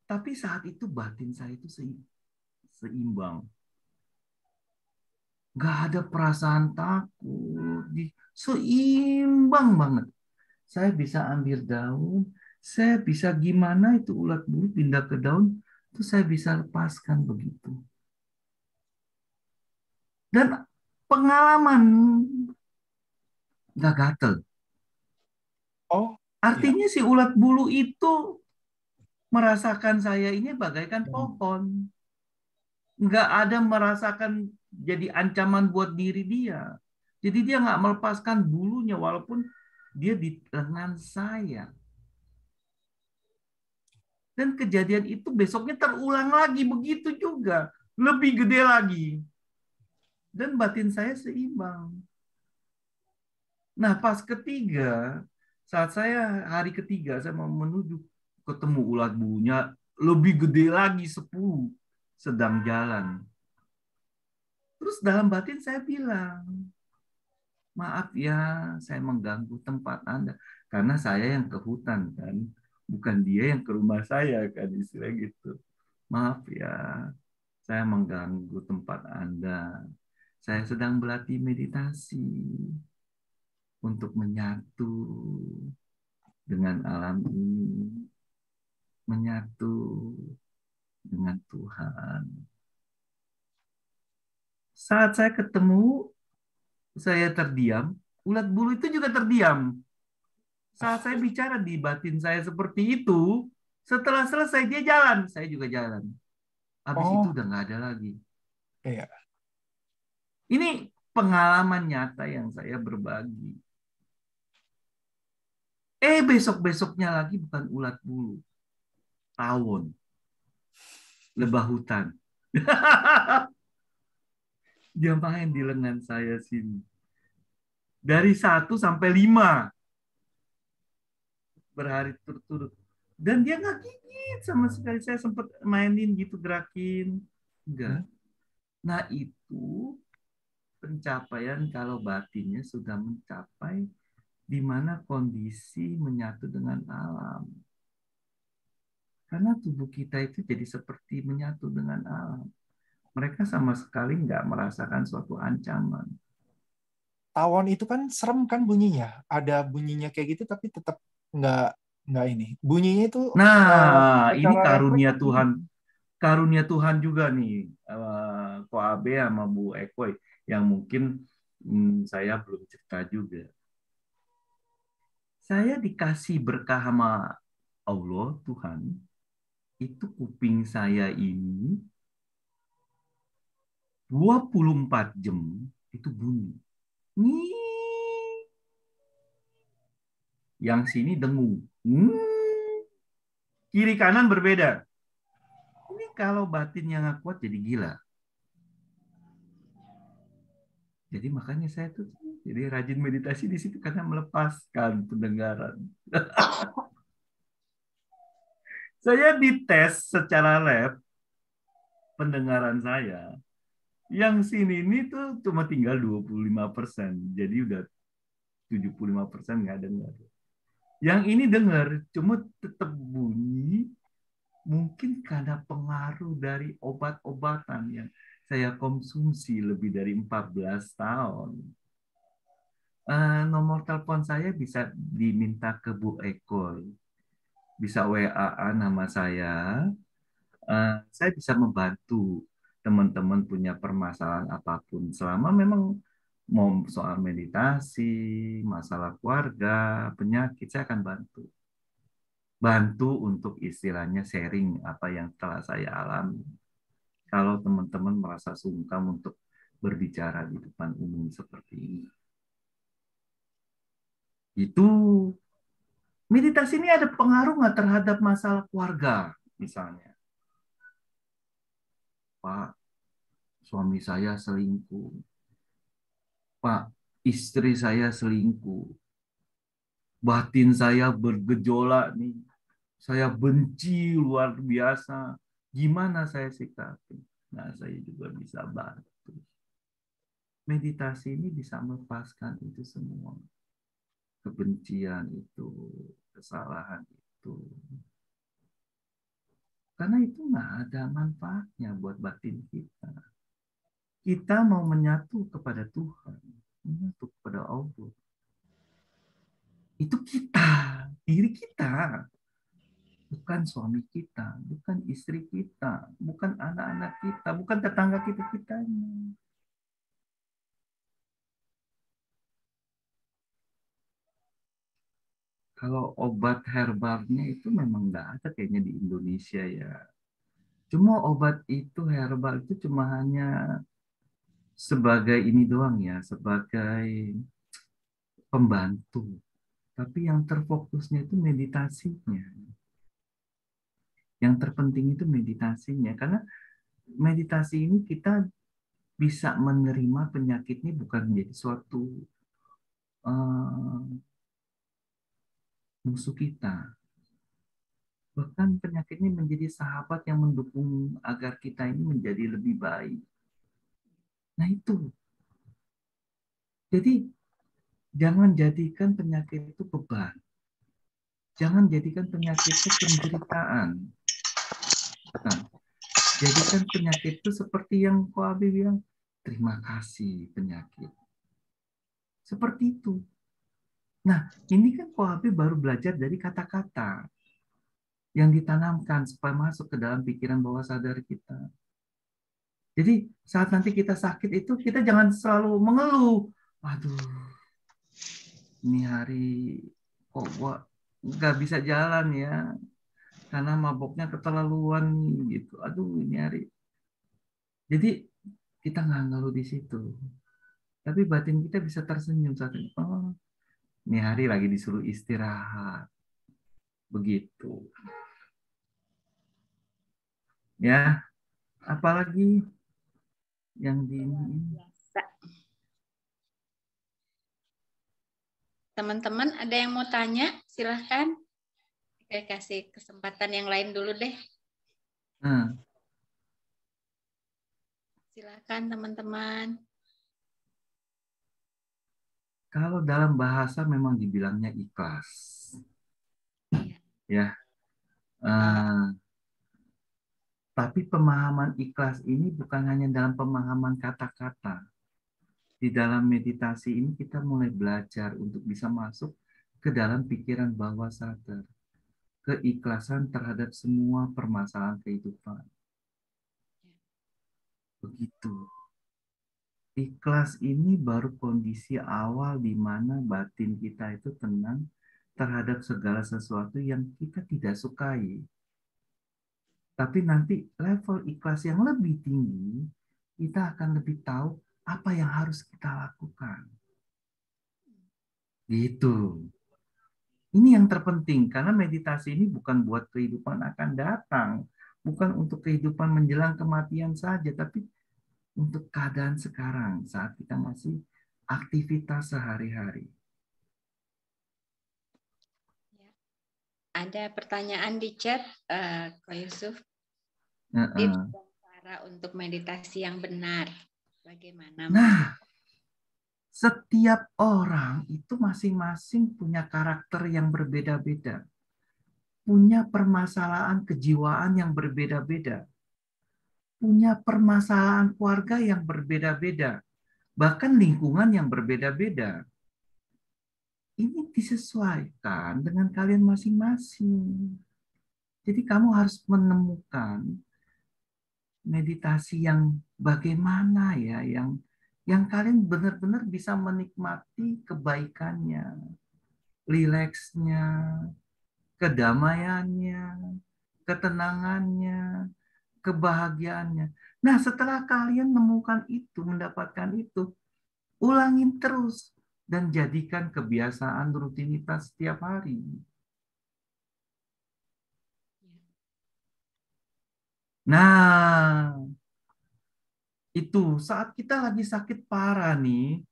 [SPEAKER 1] Tapi saat itu batin saya itu seimbang. Nggak ada perasaan takut. Seimbang banget. Saya bisa ambil daun, saya bisa gimana itu ulat bulu pindah ke daun, itu saya bisa lepaskan begitu. Dan pengalaman nggak gatel.
[SPEAKER 2] Oh, iya.
[SPEAKER 1] Artinya si ulat bulu itu merasakan saya ini bagaikan pohon. Nggak ada merasakan jadi ancaman buat diri dia. Jadi dia nggak melepaskan bulunya walaupun dia di lengan saya. Dan kejadian itu besoknya terulang lagi begitu juga. Lebih gede lagi. Dan batin saya seimbang. Nah pas ketiga, saat saya hari ketiga saya mau menuju ketemu ulat bulunya lebih gede lagi 10 sedang jalan. Terus dalam batin saya bilang, maaf ya, saya mengganggu tempat Anda. Karena saya yang ke hutan kan, bukan dia yang ke rumah saya kan, istilah gitu. Maaf ya, saya mengganggu tempat Anda. Saya sedang berlatih meditasi untuk menyatu dengan alam ini, menyatu dengan Tuhan. Saat saya ketemu, saya terdiam, ulat bulu itu juga terdiam. Saat saya bicara di batin saya seperti itu, setelah selesai dia jalan, saya juga jalan. Habis itu
[SPEAKER 2] Oh,
[SPEAKER 1] udah nggak ada lagi.
[SPEAKER 2] iya.
[SPEAKER 1] Ini pengalaman nyata yang saya berbagi. Besok-besoknya lagi bukan ulat bulu, tawon, lebah hutan. Dia main di lengan saya sini. Dari 1 sampai 5 berhari turut-turut. Dan dia nggak gigit sama sekali. Saya sempat mainin gitu, gerakin. Enggak.
[SPEAKER 2] Hmm.
[SPEAKER 1] Nah itu pencapaian kalau batinnya sudah mencapai di mana kondisi menyatu dengan alam. Karena tubuh kita itu jadi seperti menyatu dengan alam. Mereka sama sekali nggak merasakan suatu ancaman.
[SPEAKER 2] Tawon itu kan serem kan bunyinya. Ada bunyinya kayak gitu tapi tetap nggak nggak ini. Bunyinya itu
[SPEAKER 1] Nah, ini
[SPEAKER 2] secara refleks
[SPEAKER 1] karunia
[SPEAKER 2] kan
[SPEAKER 1] Tuhan.
[SPEAKER 2] gini.
[SPEAKER 1] Karunia Tuhan juga nih, Ko Abe sama Bu Eko yang mungkin saya belum cerita juga. Saya dikasih berkah sama Allah Tuhan, itu kuping saya ini 24 jam itu bunyi. Nih, yang sini dengung. Kiri kanan berbeda. Ini kalau batin yang nggak kuat jadi gila. Jadi makanya saya tuh jadi rajin meditasi di situ karena melepaskan pendengaran. Saya dites secara lab pendengaran saya. Yang sini ini tuh cuma tinggal 25%. Jadi udah 75% nggak dengar. Yang ini dengar, cuma tetap bunyi. Mungkin karena pengaruh dari obat-obatan yang saya konsumsi lebih dari 14 tahun. Nomor telepon saya bisa diminta ke Bu Eko. Bisa WA nama saya. Saya bisa membantu teman-teman punya permasalahan apapun. Selama memang mau soal meditasi, masalah keluarga, penyakit, saya akan bantu. Bantu untuk istilahnya sharing apa yang telah saya alami. Kalau teman-teman merasa sungkan untuk berbicara di depan umum seperti ini. Itu meditasi ini ada pengaruh nggak terhadap masalah keluarga misalnya? Pak, suami saya selingkuh. Pak, istri saya selingkuh. Batin saya bergejolak nih. Saya benci luar biasa. Gimana saya sikapi? Nah, saya juga bisa bantu. Meditasi ini bisa melepaskan itu semua. Kebencian itu, kesalahan itu. Karena itu nggak ada manfaatnya buat batin kita. Kita mau menyatu kepada Tuhan, menyatu kepada Allah. Itu kita, diri kita. Bukan suami kita, bukan istri kita, bukan anak-anak kita, bukan tetangga kita-kitanya. Kalau obat herbalnya itu memang nggak ada kayaknya di Indonesia ya. Cuma obat itu herbal itu cuma hanya sebagai ini doang ya, sebagai pembantu. Tapi yang terfokusnya itu meditasinya. Yang terpenting itu meditasinya. Karena meditasi ini kita bisa menerima penyakit ini bukan menjadi suatu musuh kita. Bahkan penyakit ini menjadi sahabat yang mendukung agar kita ini menjadi lebih baik. Nah itu. Jadi jangan jadikan penyakit itu beban. Jangan jadikan penyakit itu penderitaan. Nah, jadikan penyakit itu seperti yang Koabe bilang, terima kasih penyakit. Seperti itu. Nah, ini kan Koabe baru belajar dari kata-kata yang ditanamkan supaya masuk ke dalam pikiran bawah sadar kita. Jadi saat nanti kita sakit itu kita jangan selalu mengeluh. Aduh, ini hari kok gua nggak bisa jalan ya karena maboknya keterlaluan gitu. Aduh, ini hari. Jadi kita nggak ngeluh di situ. Tapi batin kita bisa tersenyum saat ini. Oh, ini hari lagi disuruh istirahat. Begitu. Ya, apalagi yang di
[SPEAKER 3] Teman-teman ada yang mau tanya? Silahkan. Saya kasih kesempatan yang lain dulu deh. Silahkan teman-teman.
[SPEAKER 1] Kalau dalam bahasa memang dibilangnya ikhlas. Ya. Tapi pemahaman ikhlas ini bukan hanya dalam pemahaman kata-kata. Di dalam meditasi ini kita mulai belajar untuk bisa masuk ke dalam pikiran bawah sadar. Keikhlasan terhadap semua permasalahan kehidupan. Begitu. Ikhlas ini baru kondisi awal di mana batin kita itu tenang terhadap segala sesuatu yang kita tidak sukai. Tapi nanti level ikhlas yang lebih tinggi, kita akan lebih tahu apa yang harus kita lakukan. Gitu. Ini yang terpenting, karena meditasi ini bukan buat kehidupan akan datang. Bukan untuk kehidupan menjelang kematian saja, tapi untuk keadaan sekarang, saat kita masih aktivitas sehari-hari.
[SPEAKER 3] Ada pertanyaan di chat, Ko Yusuf. Tips dan cara untuk meditasi yang benar. Bagaimana?
[SPEAKER 1] Nah, setiap orang itu masing-masing punya karakter yang berbeda-beda. Punya permasalahan kejiwaan yang berbeda-beda. Punya permasalahan keluarga yang berbeda-beda. Bahkan lingkungan yang berbeda-beda. Ini disesuaikan dengan kalian masing-masing. Jadi kamu harus menemukan meditasi yang bagaimana ya, yang kalian benar-benar bisa menikmati kebaikannya, rileksnya, kedamaiannya, ketenangannya, kebahagiaannya. Nah, setelah kalian menemukan itu, mendapatkan itu, ulangin terus dan jadikan kebiasaan rutinitas setiap hari. Nah, Itu saat kita lagi sakit parah nih,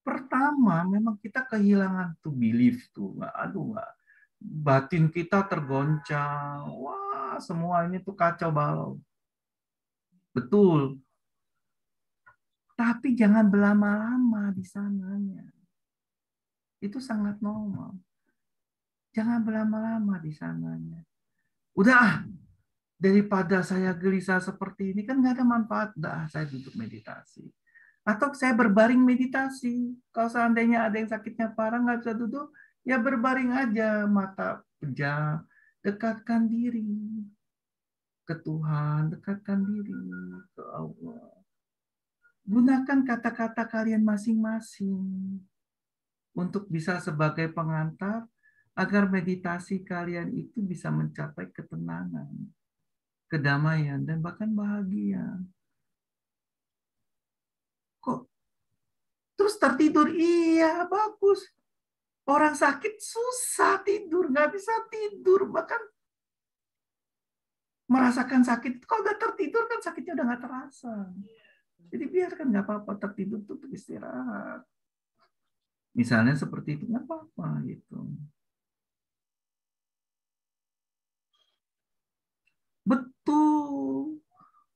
[SPEAKER 1] pertama memang kita kehilangan tuh belief tuh, nggak, batin kita tergoncang, wah semua ini tuh kacau balau, betul. Tapi jangan berlama-lama di sananya, itu sangat normal. Jangan berlama-lama di sananya. Udah, daripada saya gelisah seperti ini kan nggak ada manfaat. Udah, saya duduk meditasi. Atau saya berbaring meditasi. Kalau seandainya ada yang sakitnya parah nggak bisa duduk, ya berbaring aja, mata pejam, dekatkan diri ke Tuhan, dekatkan diri ke Allah. Gunakan kata-kata kalian masing-masing untuk bisa sebagai pengantar agar meditasi kalian itu bisa mencapai ketenangan, kedamaian, dan bahkan bahagia. Kok terus tertidur? Iya, bagus. Orang sakit susah tidur, nggak bisa tidur, bahkan merasakan sakit. Kalau udah tertidur kan sakitnya udah nggak terasa. Jadi biarkan, nggak apa-apa, tertidur tuh istirahat. Misalnya seperti itu, nggak apa-apa gitu. Betul.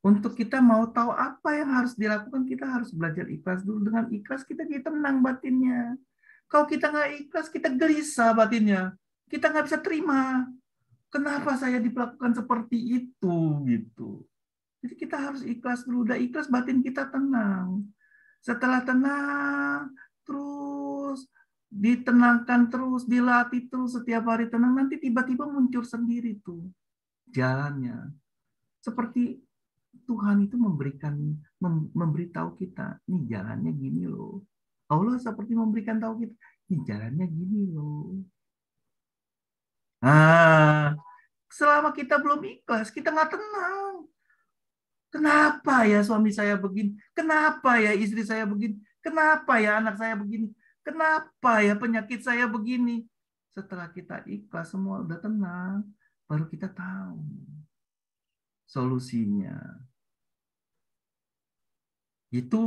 [SPEAKER 1] Untuk kita mau tahu apa yang harus dilakukan, kita harus belajar ikhlas dulu. Dengan ikhlas kita tenang batinnya. Kalau kita nggak ikhlas, kita gelisah batinnya. Kita nggak bisa terima. Kenapa saya diperlakukan seperti itu gitu. Jadi kita harus ikhlas dulu. Udah ikhlas, batin kita tenang. Setelah tenang, terus ditenangkan terus, dilatih terus setiap hari tenang. Nanti tiba-tiba muncul sendiri tuh jalannya. Seperti Tuhan itu memberitahu kita, nih jalannya gini loh. Allah seperti memberikan tahu kita, nih jalannya gini loh. Nah, selama kita belum ikhlas, kita nggak tenang. Kenapa ya suami saya begini? Kenapa ya istri saya begini? Kenapa ya anak saya begini? Kenapa ya penyakit saya begini? Setelah kita ikhlas, semua udah tenang, baru kita tahu solusinya. Itu.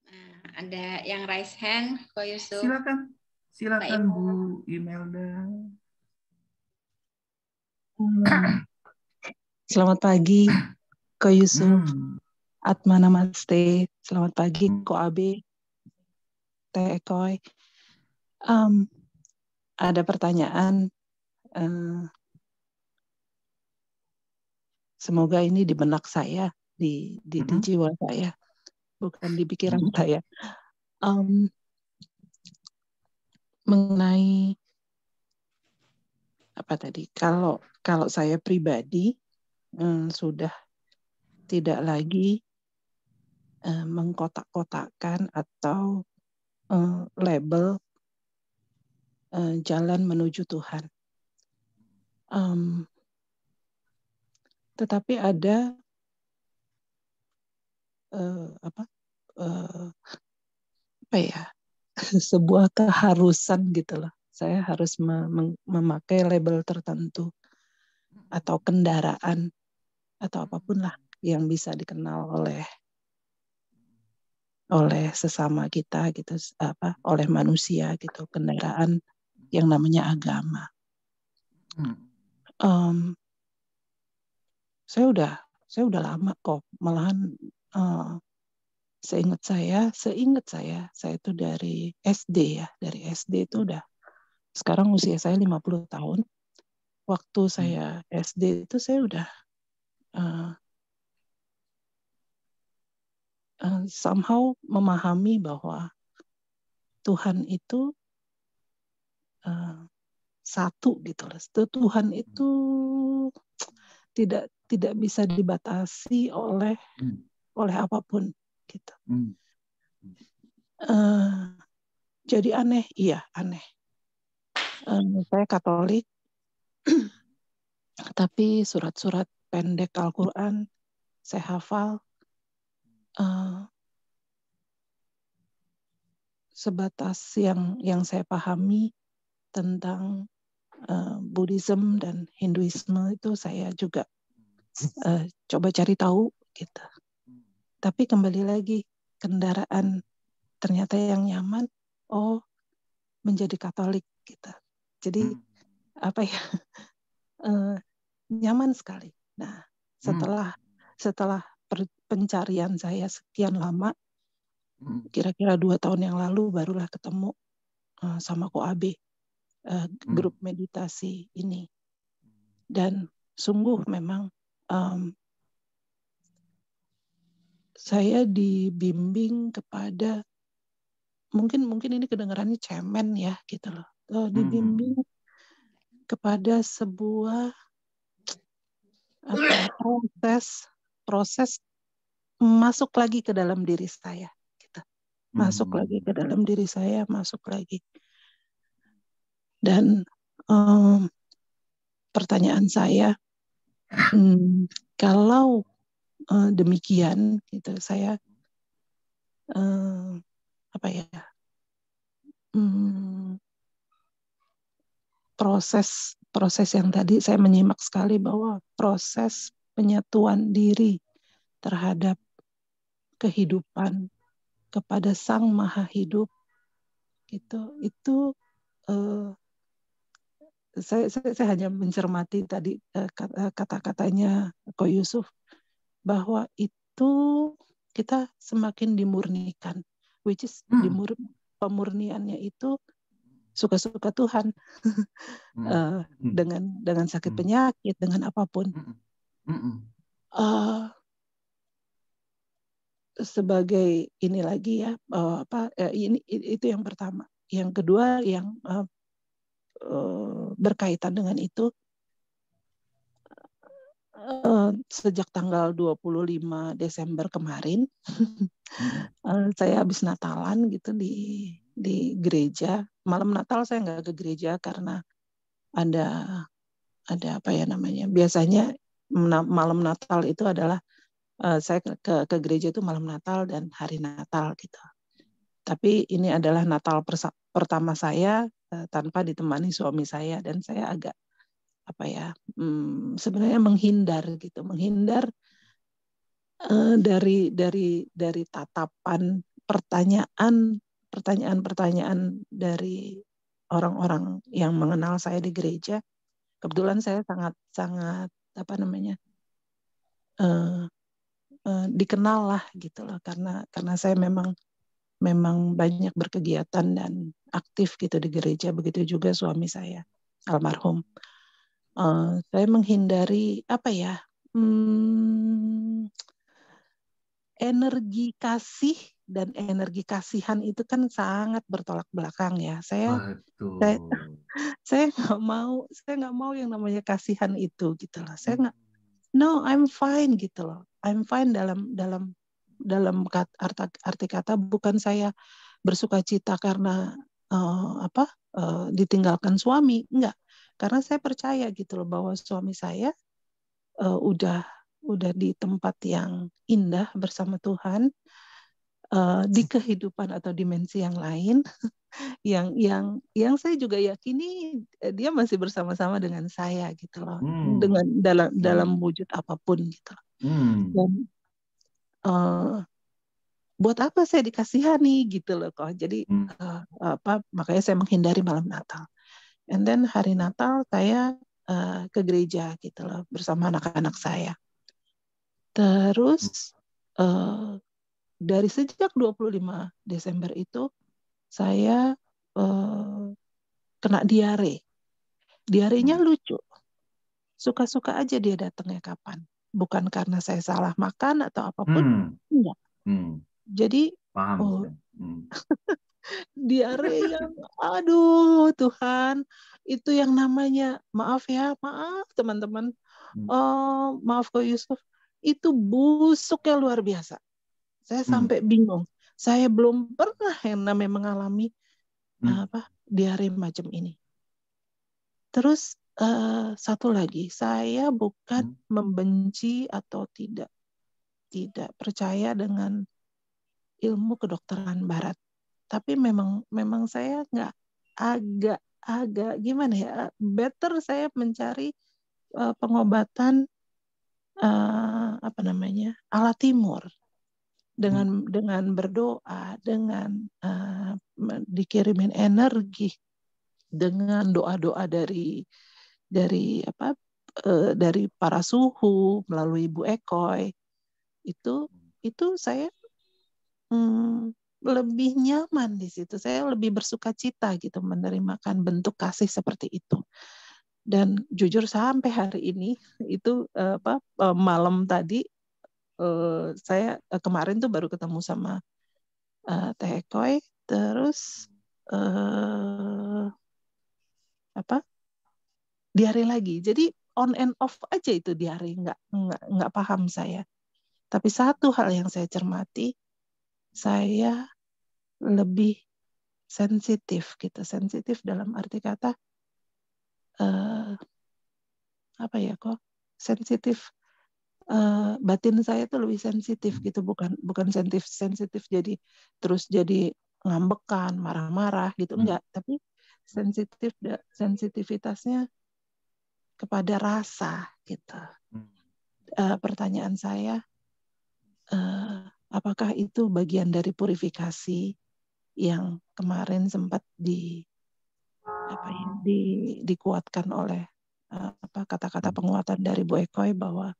[SPEAKER 3] Nah, ada yang raise hand, Ko Yusuf.
[SPEAKER 1] Silakan Bu Imelda.
[SPEAKER 4] Selamat pagi, Ko Yusuf. Atma Namaste. Selamat pagi, Ko Abe. Teh Ekoy. Ada pertanyaan. Semoga ini di benak saya, di jiwa saya, bukan di pikiran saya. Mengenai apa tadi? Kalau saya pribadi sudah tidak lagi mengkotak-kotakkan atau label jalan menuju Tuhan. Tetapi ada sebuah keharusan gitu loh. Saya harus memakai label tertentu atau kendaraan atau apapun lah yang bisa dikenal oleh sesama kita gitu, oleh manusia gitu, kendaraan yang namanya agama. Saya udah lama kok, malahan seingat saya itu dari SD ya, dari SD itu udah, sekarang usia saya 50 tahun. Waktu saya SD itu saya udah somehow memahami bahwa Tuhan itu satu gitu loh. Tuhan itu tidak bisa dibatasi oleh apapun gitu. Jadi aneh, iya aneh. Saya Katolik, tapi surat-surat pendek Al-Quran saya hafal. Sebatas yang saya pahami tentang Buddhism dan Hinduisme itu saya juga coba cari tahu gitu. Tapi kembali lagi, kendaraan ternyata yang nyaman, menjadi Katolik gitu. Jadi apa ya, nyaman sekali. Nah, setelah pencarian saya sekian lama, kira-kira 2 tahun yang lalu barulah ketemu sama Koabe, grup meditasi ini. Dan sungguh memang saya dibimbing kepada, mungkin ini kedengarannya cemen ya gitu loh, dibimbing kepada sebuah proses masuk lagi ke dalam diri saya gitu. Masuk lagi ke dalam diri saya, masuk lagi. Dan pertanyaan saya, kalau demikian gitu, saya proses yang tadi saya menyimak sekali, bahwa proses penyatuan diri terhadap kehidupan kepada Sang Maha Hidup gitu, itu saya hanya mencermati tadi kata-katanya Ko Yusuf, bahwa itu kita semakin dimurnikan, which is pemurniannya itu suka-suka Tuhan, dengan sakit penyakit, dengan apapun. Sebagai ini lagi ya, ini itu yang pertama. Yang kedua yang berkaitan dengan itu, sejak tanggal 25 Desember kemarin, saya habis Natalan gitu di gereja. Malam Natal saya nggak ke gereja karena ada apa ya namanya, biasanya malam Natal itu adalah saya ke gereja itu malam Natal dan hari Natal gitu. Tapi ini adalah Natal pertama saya tanpa ditemani suami saya, dan saya agak sebenarnya menghindar dari tatapan pertanyaan dari orang-orang yang mengenal saya di gereja. Kebetulan saya sangat dikenal lah gitu loh, karena saya memang banyak berkegiatan dan aktif gitu di gereja. Begitu juga suami saya almarhum. Saya menghindari energi kasih dan energi kasihan itu kan sangat bertolak belakang ya. Saya nggak mau yang namanya kasihan itu gitu loh. Saya nggak, no, I'm fine gitu loh. I'm fine dalam arti kata, bukan saya bersukacita karena ditinggalkan suami, enggak. Karena saya percaya gitu loh bahwa suami saya udah di tempat yang indah bersama Tuhan, di kehidupan atau dimensi yang lain, yang saya juga yakini dia masih bersama-sama dengan saya gitu loh, dengan dalam wujud apapun gitu loh. Dan buat apa saya dikasihani gitu loh kok. Jadi makanya saya menghindari malam Natal. And then hari Natal saya ke gereja gitu loh bersama anak-anak saya. Terus dari sejak 25 Desember itu saya kena diare. Diarenya lucu. Suka-suka aja dia datangnya kapan. Bukan karena saya salah makan atau apapun. Enggak. Jadi diare yang aduh Tuhan, itu yang namanya, maaf teman-teman, maaf Ko Yusuf, itu busuknya luar biasa. Saya sampai bingung. Saya belum pernah yang namanya mengalami diare macam ini. Terus satu lagi, saya bukan membenci atau tidak percaya dengan ilmu kedokteran Barat, tapi memang saya nggak, agak gimana ya, better saya mencari pengobatan apa namanya, ala timur, dengan berdoa, dengan dikirimin energi, dengan doa-doa dari apa, dari para suhu melalui Bu Ekoy, itu saya lebih nyaman di situ. Saya lebih bersuka cita gitu menerimakan bentuk kasih seperti itu. Dan jujur sampai hari ini itu malam tadi saya kemarin tuh baru ketemu sama Teh Ekoy, terus diare lagi. Jadi on and off aja itu diare, nggak paham saya. Tapi satu hal yang saya cermati, saya lebih sensitif gitu. Sensitif dalam arti kata apa ya kok? Sensitif, batin saya tuh lebih sensitif gitu, bukan sensitif jadi terus jadi ngambekan, marah-marah gitu, enggak, tapi sensitivitasnya kepada rasa gitu. Pertanyaan saya, apakah itu bagian dari purifikasi yang kemarin sempat dikuatkan oleh kata-kata penguatan dari Bu Ekoy bahwa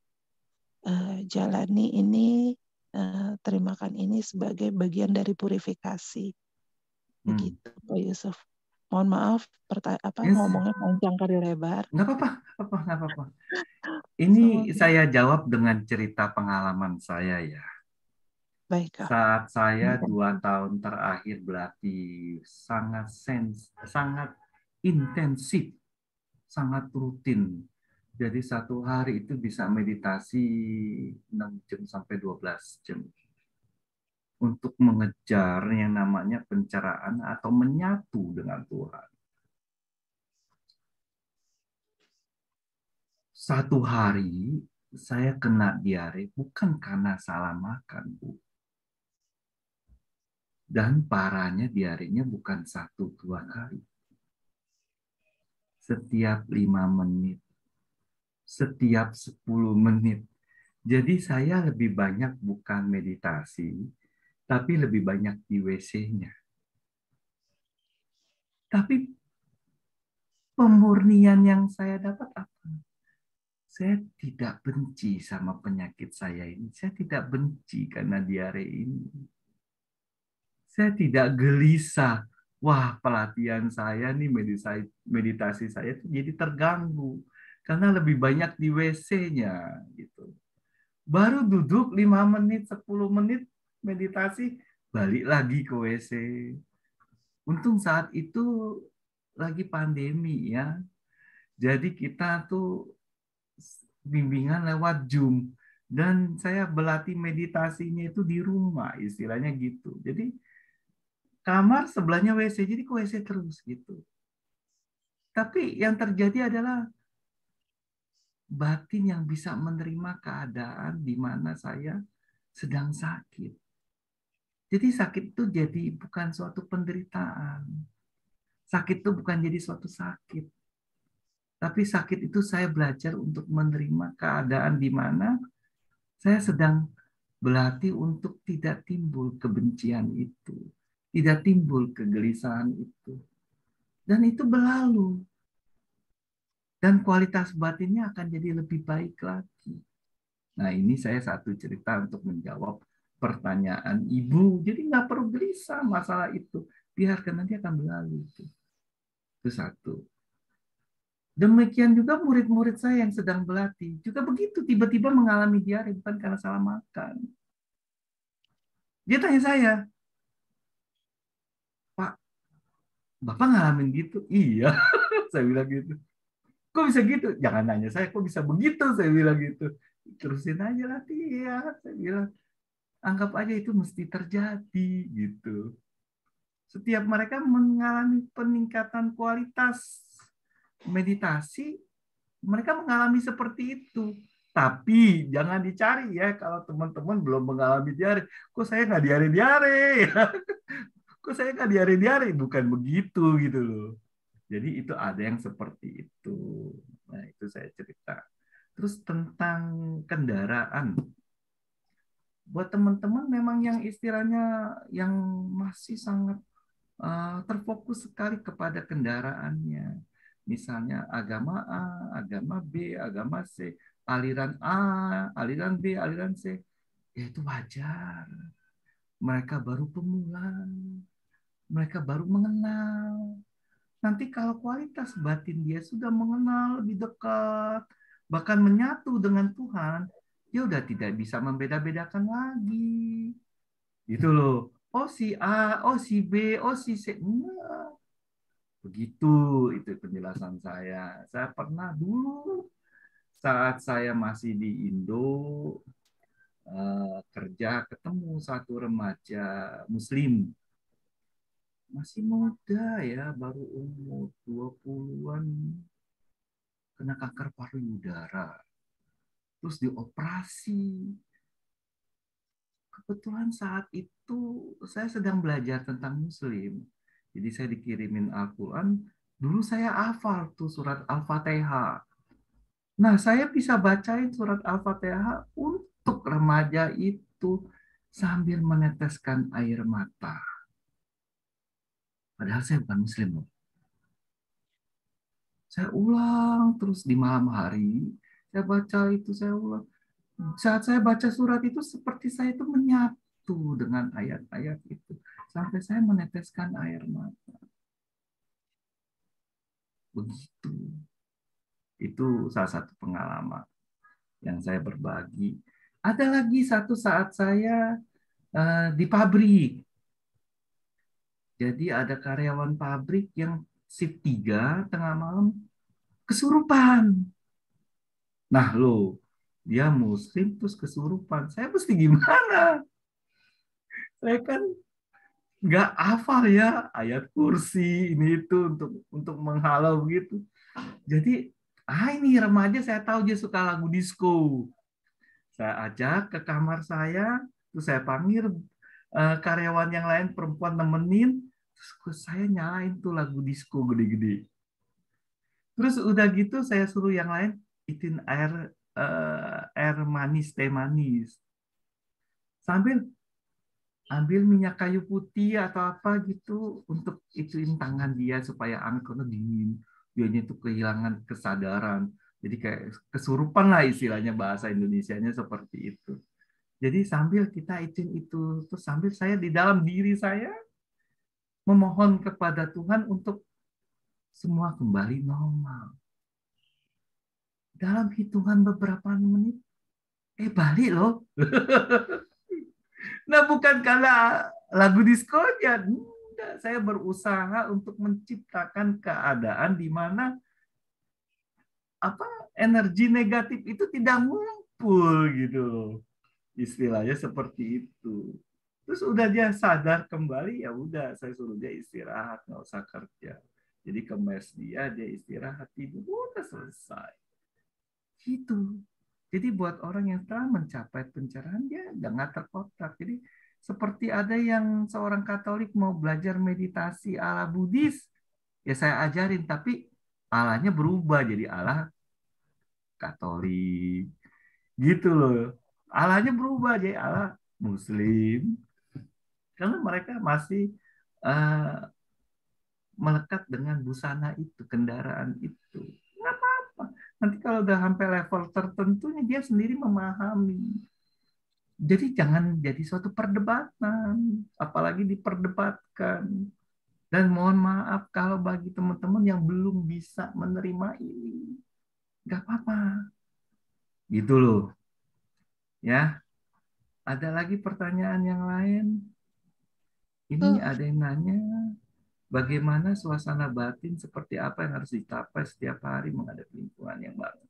[SPEAKER 4] jalani ini, terimakan ini sebagai bagian dari purifikasi. Begitu, Pak Yusuf. Mohon maaf, ngomongnya panjang kali lebar.
[SPEAKER 1] Nggak apa-apa. Ini saya jawab dengan cerita pengalaman saya ya.
[SPEAKER 4] Baik,
[SPEAKER 1] Saat saya 2 tahun terakhir berlatih sangat intensif, sangat rutin. Jadi satu hari itu bisa meditasi 6 jam sampai 12 jam. Untuk mengejar yang namanya pencerahan atau menyatu dengan Tuhan. Satu hari saya kena diare bukan karena salah makan, Bu. Dan parahnya diarenya bukan 1-2 kali. Setiap 5 menit. Setiap 10 menit. Jadi saya lebih banyak bukan meditasi, tapi lebih banyak di WC-nya. Tapi pemurnian yang saya dapat apa? Saya tidak benci sama penyakit saya ini. Saya tidak benci karena diare ini. Saya tidak gelisah. Wah, pelatihan saya nih, meditasi saya itu jadi terganggu. Karena lebih banyak di WC-nya. Gitu. Baru duduk 5 menit, 10 menit meditasi, balik lagi ke WC. Untung saat itu lagi pandemi ya. Jadi kita tuh bimbingan lewat Zoom. Dan saya berlatih meditasinya itu di rumah, istilahnya gitu. Jadi kamar sebelahnya WC, jadi ke WC terus gitu. Tapi yang terjadi adalah batin yang bisa menerima keadaan di mana saya sedang sakit. Jadi sakit itu jadi bukan suatu penderitaan. Sakit itu bukan jadi suatu sakit. Tapi sakit itu saya belajar untuk menerima keadaan di mana saya sedang berlatih untuk tidak timbul kebencian itu. Tidak timbul kegelisahan itu. Dan itu berlalu. Dan kualitas batinnya akan jadi lebih baik lagi. Nah, ini saya satu cerita untuk menjawab pertanyaan Ibu. Jadi nggak perlu gelisah masalah itu. Biarkan nanti akan berlalu. Itu satu. Demikian juga murid-murid saya yang sedang berlatih. Juga begitu, tiba-tiba mengalami diare bukan karena salah makan. Dia tanya saya, Pak, Bapak ngalamin gitu? Iya, saya bilang gitu. Kok bisa gitu? Jangan nanya saya, kok bisa begitu? Saya bilang gitu. Terusin aja latihan. Saya bilang, anggap aja itu mesti terjadi gitu. Setiap mereka mengalami peningkatan kualitas meditasi, mereka mengalami seperti itu. Tapi jangan dicari ya kalau teman-teman belum mengalami diare. Kok saya nggak diare-diare? Kok saya nggak diare-diare? Bukan begitu gitu loh. Jadi itu ada yang seperti itu. Nah itu saya cerita. Terus tentang kendaraan. Buat teman-teman memang yang istilahnya yang masih sangat terfokus sekali kepada kendaraannya. Misalnya agama A, agama B, agama C, aliran A, aliran B, aliran C. Ya itu wajar. Mereka baru pemula. Mereka baru mengenal. Nanti kalau kualitas batin dia sudah mengenal lebih dekat, bahkan menyatu dengan Tuhan, dia udah tidak bisa membeda-bedakan lagi. Gitu loh. Oh si A, oh si B, oh si C. Enggak. Begitu itu penjelasan saya. Saya pernah dulu saat saya masih di Indo kerja ketemu satu remaja Muslim. Masih muda ya, baru umur 20-an, kena kanker payudara. Terus dioperasi. Kebetulan saat itu saya sedang belajar tentang Muslim. Jadi saya dikirimin Al-Quran. Dulu saya hafal tuh surat Al-Fatihah. Nah, saya bisa bacain surat Al-Fatihah untuk remaja itu sambil meneteskan air mata. Padahal saya bukan Muslim loh. Saya ulang terus di malam hari. Saya baca itu, saya ulang. Saat saya baca surat itu seperti saya itu menyatu dengan ayat-ayat itu. Sampai saya meneteskan air mata. Begitu. Itu salah satu pengalaman yang saya berbagi. Ada lagi satu saat saya di pabrik. Jadi ada karyawan pabrik yang shift 3 tengah malam kesurupan. Nah lo, dia Muslim terus kesurupan. Saya mesti gimana? Saya kan nggak hafal ya ayat kursi ini itu untuk menghalau begitu. Jadi ini remaja saya tahu dia suka lagu disco. Saya ajak ke kamar saya, terus saya panggil karyawan yang lain perempuan nemenin, terus saya nyalain tuh lagu disco gede-gede. Terus udah gitu saya suruh yang lain itin air manis, teh manis. Sambil ambil minyak kayu putih atau apa gitu untuk ituin tangan dia supaya anget karena dingin. Dianya itu kehilangan kesadaran. Jadi kayak kesurupan lah istilahnya bahasa Indonesianya seperti itu. Jadi sambil kita izin itu, terus sambil saya di dalam diri saya memohon kepada Tuhan untuk semua kembali normal. Dalam hitungan beberapa menit, balik loh. Nah bukan karena lagu diskonya, enggak. Saya berusaha untuk menciptakan keadaan di mana energi negatif itu tidak ngumpul gitu loh. Istilahnya seperti itu. Terus udah dia sadar kembali, ya udah saya suruh dia istirahat, nggak usah kerja. Jadi kemes dia istirahat tidur, udah selesai. Gitu. Jadi buat orang yang telah mencapai pencerahan dia nggak terkotak. Jadi seperti ada yang seorang Katolik mau belajar meditasi ala Buddhis, ya saya ajarin, tapi alanya berubah jadi ala Katolik. Gitu loh. Alanya berubah jadi ala Muslim. Karena mereka masih uh, melekat dengan busana itu, kendaraan itu. Nggak apa-apa. Nanti kalau udah sampai level tertentu, dia sendiri memahami. Jadi jangan jadi suatu perdebatan, apalagi diperdebatkan. Dan mohon maaf kalau bagi teman-teman yang belum bisa menerima ini, nggak apa-apa. Gitu loh. Ya, ada lagi pertanyaan yang lain? Ini ada yang nanya, bagaimana suasana batin seperti apa yang harus dicapai setiap hari menghadapi lingkungan yang baru?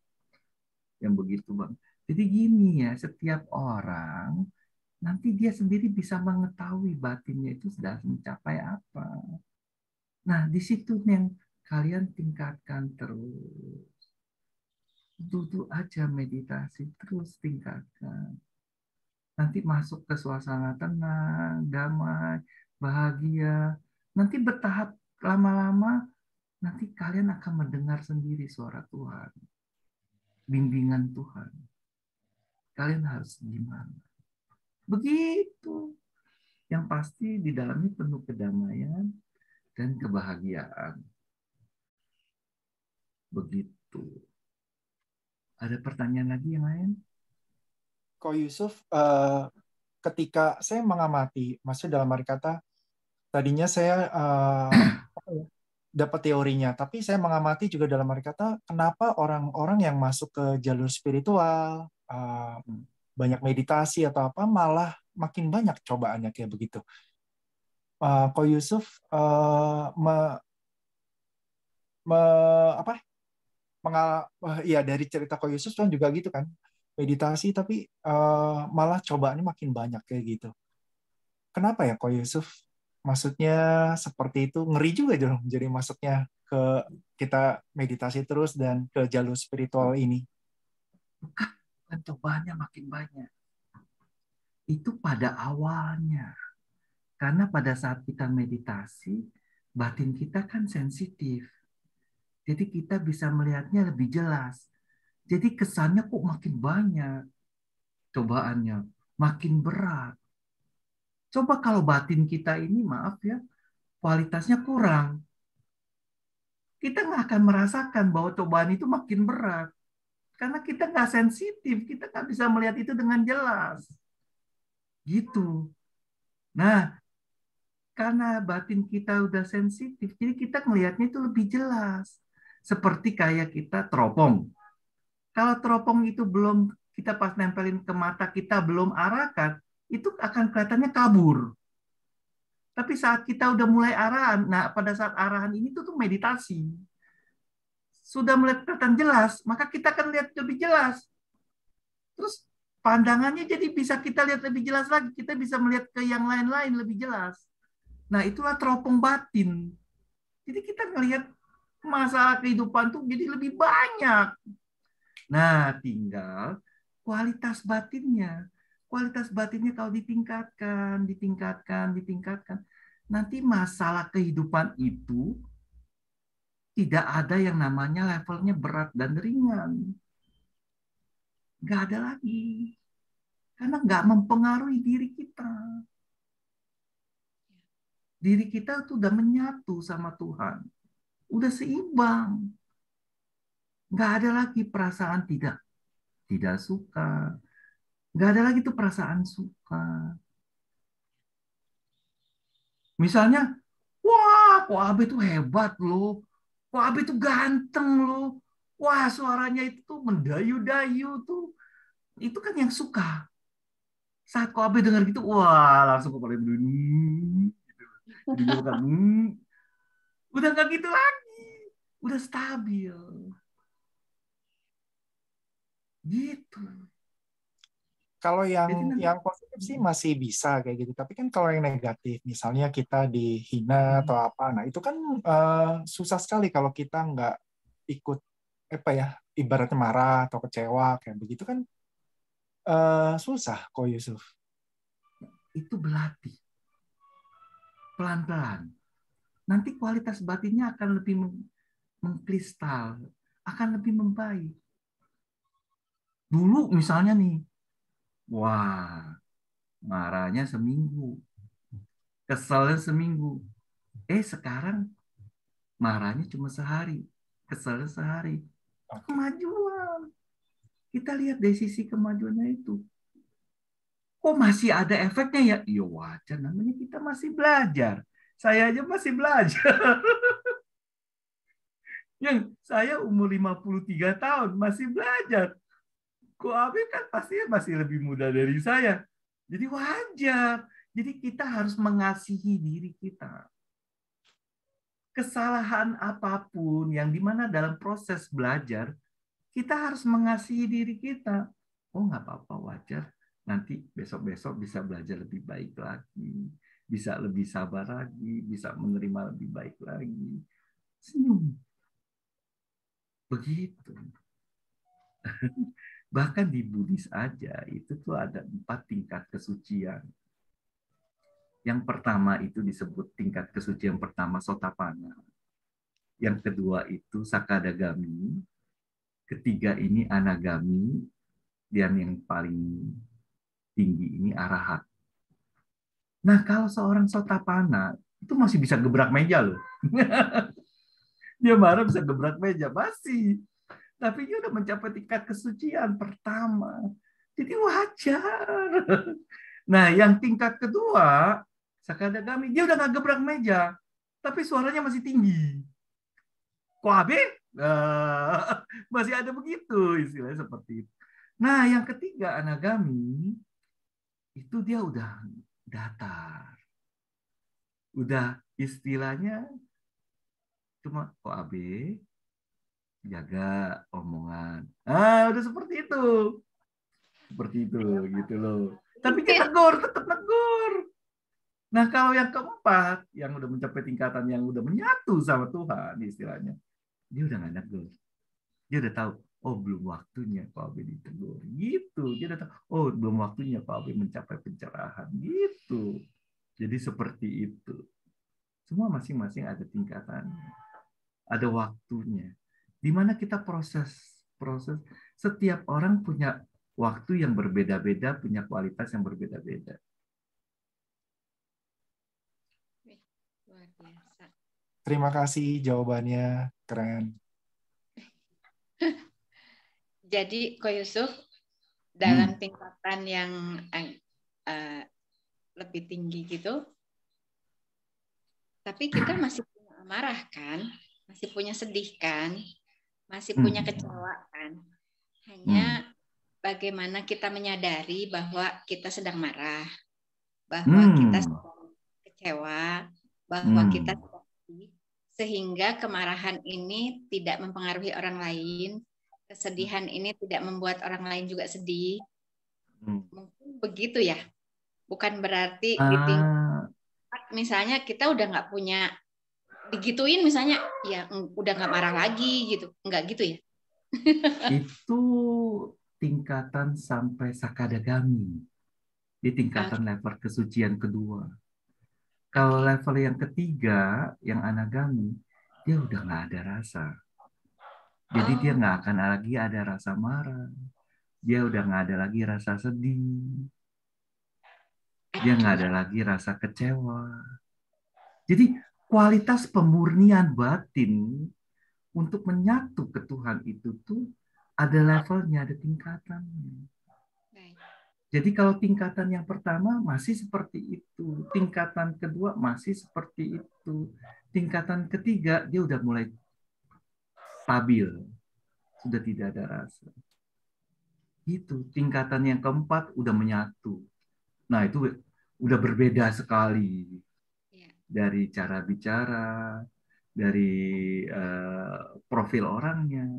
[SPEAKER 1] Yang begitu, Bang. Jadi gini ya, setiap orang nanti dia sendiri bisa mengetahui batinnya itu sudah mencapai apa. Nah, di situ yang kalian tingkatkan terus. Duduk aja meditasi, terus tingkatkan. Nanti masuk ke suasana tenang, damai, bahagia. Nanti bertahap lama-lama, nanti kalian akan mendengar sendiri suara Tuhan. bimbingan Tuhan. Kalian harus gimana? Begitu. Yang pasti di dalamnya penuh kedamaian dan kebahagiaan. Begitu. Ada pertanyaan lagi yang lain?
[SPEAKER 2] Ko Yusuf, ketika saya mengamati, maksudnya dalam arti kata, tadinya saya dapat teorinya, tapi saya mengamati juga dalam arti kata, kenapa orang-orang yang masuk ke jalur spiritual, banyak meditasi atau apa, malah makin banyak cobaannya kayak begitu. Ko Yusuf ya dari cerita Ko Yusuf kan juga gitu kan, meditasi tapi malah cobaannya makin banyak kayak gitu. Kenapa ya Ko Yusuf? Maksudnya seperti itu, ngeri juga dong jadi masuknya ke kita meditasi terus dan ke jalur spiritual ini.
[SPEAKER 1] Bukan cobaannya makin banyak. Itu pada awalnya. Karena pada saat kita meditasi, batin kita kan sensitif. Jadi kita bisa melihatnya lebih jelas. Jadi kesannya kok makin banyak cobaannya, makin berat. Coba kalau batin kita ini, maaf ya, kualitasnya kurang. Kita nggak akan merasakan bahwa cobaan itu makin berat. Karena kita nggak sensitif, kita nggak bisa melihat itu dengan jelas. Gitu. Nah, karena batin kita udah sensitif, jadi kita ngelihatnya itu lebih jelas. Seperti kayak kita teropong. Kalau teropong itu belum kita pas nempelin ke mata kita belum arahkan, itu akan kelihatannya kabur. Tapi saat kita udah mulai arahan, nah pada saat arahan ini tuh meditasi. Sudah mulai kelihatan jelas, maka kita akan lihat lebih jelas. Terus pandangannya jadi bisa kita lihat lebih jelas lagi. Kita bisa melihat ke yang lain-lain lebih jelas. Nah itulah teropong batin. Jadi kita ngelihat masalah kehidupan tuh jadi lebih banyak. Nah tinggal kualitas batinnya. Kualitas batinnya kalau ditingkatkan, nanti masalah kehidupan itu tidak ada yang namanya levelnya berat dan ringan. Nggak ada lagi. Karena nggak mempengaruhi diri kita. Diri kita tuh udah menyatu sama Tuhan. Udah seimbang. Nggak ada lagi perasaan tidak suka. Nggak ada lagi tuh perasaan suka. Misalnya, wah, kok Abe tuh hebat loh. Kok Abe tuh ganteng loh. Wah, suaranya itu tuh mendayu-dayu tuh. Itu kan yang suka. Saat kok Abe dengar gitu, wah, langsung kepala berdiri. Jadi gue kan, udah nggak gitu lagi. Udah stabil. Gitu.
[SPEAKER 2] Kalau
[SPEAKER 1] Jadi
[SPEAKER 2] yang positif sih masih bisa kayak gitu. Tapi kan kalau yang negatif, misalnya kita dihina atau apa, nah itu kan susah sekali kalau kita nggak ikut apa ya, ibaratnya marah atau kecewa kayak begitu kan susah kok Yusuf.
[SPEAKER 1] itu berlatih. Pelan-pelan. Nanti kualitas batinnya akan lebih mengkristal, akan lebih membaik. Dulu misalnya nih, wah, marahnya seminggu, keselnya seminggu. Sekarang marahnya cuma sehari, keselnya sehari. Kemajuan. Kita lihat dari sisi kemajuannya itu. Kok masih ada efeknya ya? Ya wajar, namanya kita masih belajar. Saya aja masih belajar. Yang saya umur 53 tahun masih belajar. Kok Abi kan pasti masih lebih muda dari saya. Jadi wajar. Jadi kita harus mengasihi diri kita. Kesalahan apapun yang dimana dalam proses belajar, kita harus mengasihi diri kita. Oh nggak apa-apa, wajar. Nanti besok-besok bisa belajar lebih baik lagi. Bisa lebih sabar lagi. Bisa menerima lebih baik lagi. Senyum. Begitu. Bahkan di Buddhis aja, itu tuh ada 4 tingkat kesucian. Yang pertama itu disebut tingkat kesucian pertama Sotapanna. Yang kedua itu Sakadagami. ketiga ini anagami, dan yang paling tinggi ini arahat. Nah, kalau seorang sotapana itu masih bisa gebrak meja loh. Dia marah bisa gebrak meja, masih. Tapi dia udah mencapai tingkat kesucian pertama. Jadi wajar. Nah, yang tingkat kedua, sakadagami, dia udah nggak gebrak meja, tapi suaranya masih tinggi. Koabe masih ada begitu istilahnya seperti itu. Nah, yang ketiga anagami itu dia udah datar, udah istilahnya cuma koabe, jaga omongan. Udah seperti itu gitu loh. Tapi dia tegur, tetap tegur. Nah, kalau yang keempat, yang udah mencapai tingkatan yang udah menyatu sama Tuhan istilahnya, dia udah nggak negur. Dia udah tahu, oh belum waktunya Pak Abe ditegur. Gitu. Dia udah tahu, oh belum waktunya Pak Abe mencapai pencerahan. Gitu. Jadi seperti itu. Semua masing-masing ada tingkatannya. Ada waktunya. Di mana kita proses setiap orang punya waktu yang berbeda-beda, punya kualitas yang berbeda-beda.
[SPEAKER 3] Luar biasa.
[SPEAKER 2] Terima kasih jawabannya, keren.
[SPEAKER 3] Jadi Ko Yusuf dalam tingkatan yang lebih tinggi gitu, tapi kita masih punya amarah kan, masih punya sedih kan, masih punya kecewa kan. Hanya bagaimana kita menyadari bahwa kita sedang marah, bahwa kita sedang kecewa, bahwa kita sedang sedih, sehingga kemarahan ini tidak mempengaruhi orang lain, kesedihan ini tidak membuat orang lain juga sedih. Mungkin begitu ya. Bukan berarti di tingkat misalnya kita udah nggak punya digituin misalnya ya udah nggak marah lagi gitu, nggak gitu ya.
[SPEAKER 1] Itu tingkatan sampai sakadagami, di tingkatan level kesucian kedua. Kalau level yang ketiga, yang anagami, dia udah nggak ada rasa. Jadi dia nggak akan lagi ada rasa marah. Dia udah nggak ada lagi rasa sedih. Dia nggak ada lagi rasa kecewa. Jadi kualitas pemurnian batin untuk menyatu ke Tuhan itu tuh ada levelnya, ada tingkatannya. Jadi kalau tingkatan yang pertama masih seperti itu, tingkatan kedua masih seperti itu, tingkatan ketiga dia udah mulai stabil, sudah tidak ada rasa. Itu tingkatan yang keempat udah menyatu. Nah itu udah berbeda sekali dari cara bicara, dari profil orangnya,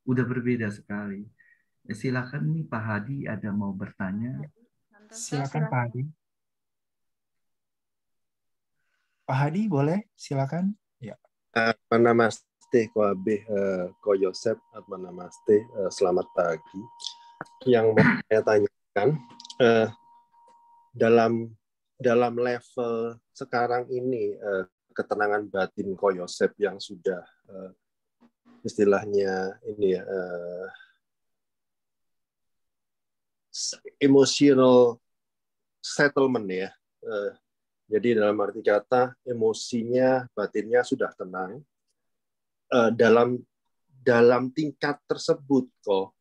[SPEAKER 1] udah berbeda sekali. Silakan nih Pak Hadi ada mau bertanya.
[SPEAKER 2] Silakan Pak Hadi. Pak Hadi boleh, silakan. Ya.
[SPEAKER 5] Namaste Ko Abe, Ko Yosef, Namaste, selamat pagi. Yang mau saya tanyakan, dalam level sekarang ini, ketenangan batin Ko Yosef yang sudah istilahnya ini ya, emotional settlement ya. Jadi dalam arti kata emosinya, batinnya sudah tenang. Dalam tingkat tersebut kok,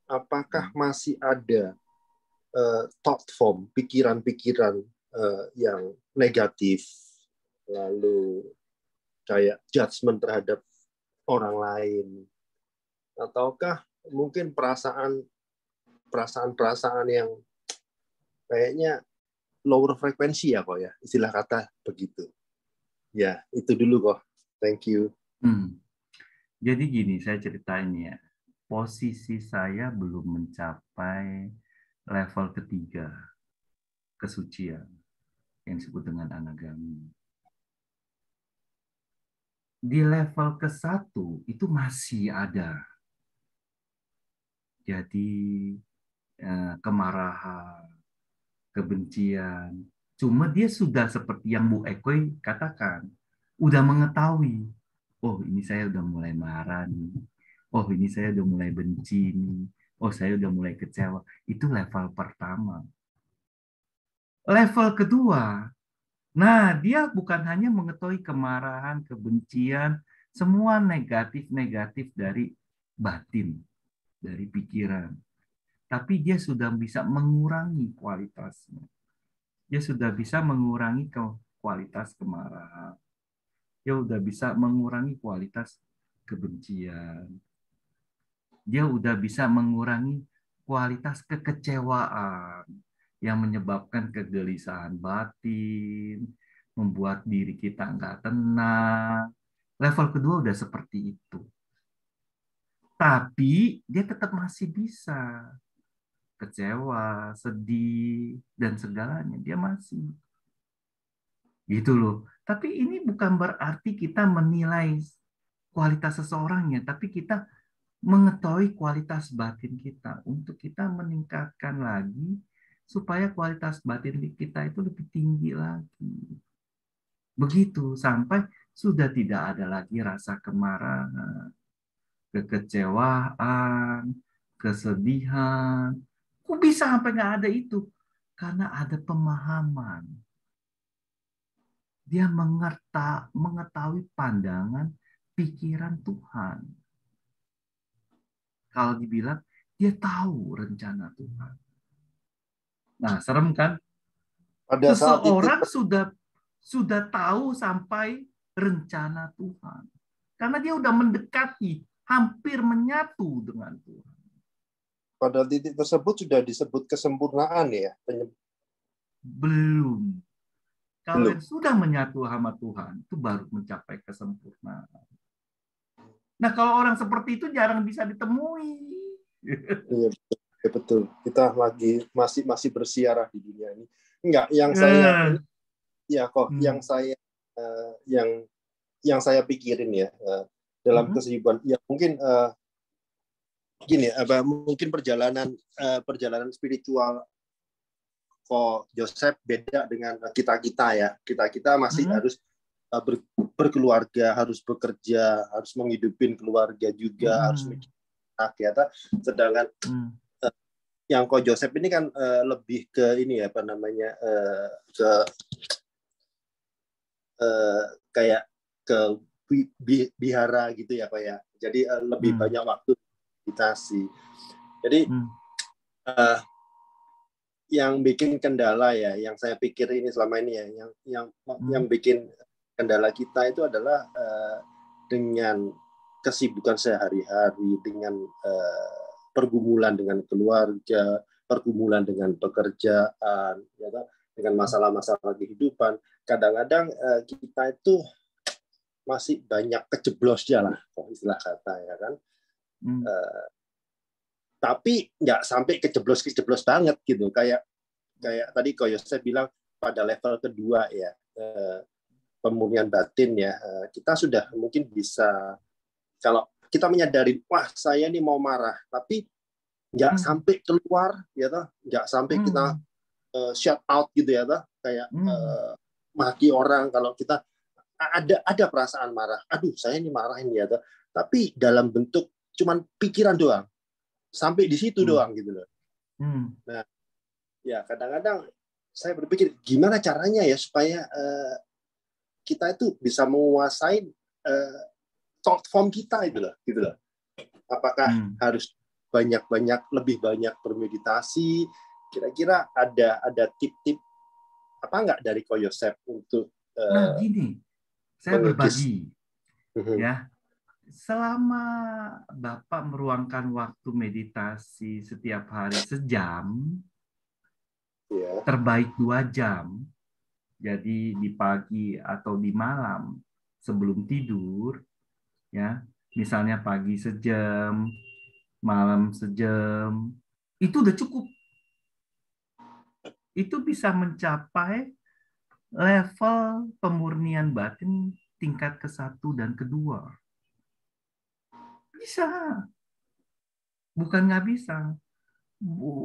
[SPEAKER 5] apakah masih ada thought form, pikiran-pikiran yang negatif, lalu kayak judgment terhadap orang lain, ataukah mungkin perasaan-perasaan yang kayaknya lower frekuensi ya kok ya, istilah kata begitu. Ya, itu dulu kok. Thank you.
[SPEAKER 1] Jadi gini, saya ceritain ya. Posisi saya belum mencapai level ketiga kesucian yang disebut dengan anagami. Di level ke-1 itu masih ada. Jadi kemarahan, kebencian. Cuma dia sudah seperti yang Bu Ekoi katakan, udah mengetahui, oh ini saya udah mulai marah nih. Oh, ini saya udah mulai benci nih. Oh, saya udah mulai kecewa. Itu level pertama. Level kedua, nah dia bukan hanya mengetahui kemarahan, kebencian, semua negatif-negatif dari batin, dari pikiran. Tapi dia sudah bisa mengurangi kualitasnya. Dia sudah bisa mengurangi kualitas kemarahan. Dia sudah bisa mengurangi kualitas kebencian. Dia udah bisa mengurangi kualitas kekecewaan yang menyebabkan kegelisahan batin, membuat diri kita nggak tenang. Level kedua udah seperti itu. Tapi dia tetap masih bisa kecewa, sedih, dan segalanya. Dia masih. Gitu loh. Tapi ini bukan berarti kita menilai kualitas seseorangnya, tapi kita mengetahui kualitas batin kita untuk kita meningkatkan lagi supaya kualitas batin kita itu lebih tinggi lagi. Begitu sampai sudah tidak ada lagi rasa kemarahan, kekecewaan, kesedihan. Kok bisa sampai nggak ada itu? Karena ada pemahaman. Dia mengetahui pandangan pikiran Tuhan. Kalau dibilang, dia tahu rencana Tuhan. Nah, serem kan?
[SPEAKER 5] Pada saat itu
[SPEAKER 1] Seseorang sudah tahu sampai rencana Tuhan. Karena dia udah mendekati, hampir menyatu dengan Tuhan.
[SPEAKER 5] pada titik tersebut sudah disebut kesempurnaan ya.
[SPEAKER 1] Belum. Kalau
[SPEAKER 5] Belum.
[SPEAKER 1] yang sudah menyatu sama Tuhan, itu baru mencapai kesempurnaan. Nah, kalau orang seperti itu jarang bisa ditemui.
[SPEAKER 5] Iya, betul. Kita masih bersiarah di dunia ini. Enggak, yang saya ini ya kok yang saya pikirin ya dalam kesibukan ya mungkin gini mungkin perjalanan spiritual kok Joseph beda dengan kita ya. Kita masih harus berkeluarga, harus bekerja, harus menghidupin keluarga juga, harus mikir anak. Sedangkan yang kok Joseph ini kan lebih ke ini ya ke kayak ke bihara gitu ya Pak ya. Jadi lebih banyak waktu meditasi. Jadi yang bikin kendala ya, yang saya pikir ini selama ini ya, yang bikin kendala kita itu adalah dengan kesibukan sehari-hari, dengan pergumulan dengan keluarga, pergumulan dengan pekerjaan, ya kan? Dengan masalah-masalah kehidupan. Kadang-kadang kita itu masih banyak kejeblosnya lah, istilah kata ya kan. Tapi nggak sampai kejeblos banget gitu. Kayak tadi Koyo saya bilang pada level kedua ya, pemurnian batin ya, kita sudah mungkin bisa kalau kita menyadari, wah saya ini mau marah, tapi nggak sampai keluar, ya toh, nggak sampai kita shut out gitu ya toh, kayak maki orang. Kalau kita ada perasaan marah, aduh saya ini marahin ya toh, tapi dalam bentuk cuman pikiran doang, sampai di situ doang gitu loh. Nah, ya kadang-kadang saya berpikir gimana caranya ya supaya kita itu bisa menguasai thought form kita itu loh, gitu loh. Apakah harus lebih banyak bermeditasi? Kira-kira ada tip-tip apa enggak dari Ko Yosef untuk
[SPEAKER 1] nah gini, saya berbagi ya. Selama Bapak meluangkan waktu meditasi setiap hari sejam, terbaik 2 jam, jadi di pagi atau di malam sebelum tidur, ya, misalnya pagi sejam, malam sejam, itu udah cukup. Itu bisa mencapai level pemurnian batin tingkat ke-1 dan ke-2. Bisa. Bukan nggak bisa.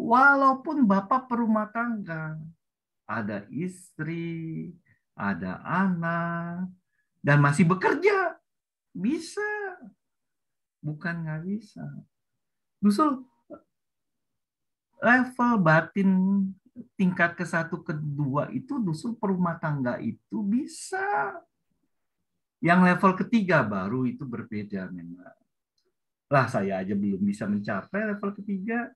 [SPEAKER 1] Walaupun Bapak berumah tangga, ada istri, ada anak, dan masih bekerja, bisa. bukan nggak bisa. Justru level batin tingkat ke-1, ke-2 itu justru perumah tangga itu bisa. Yang level ke-3 baru itu berbeda memang. Lah saya aja belum bisa mencapai level ke-3.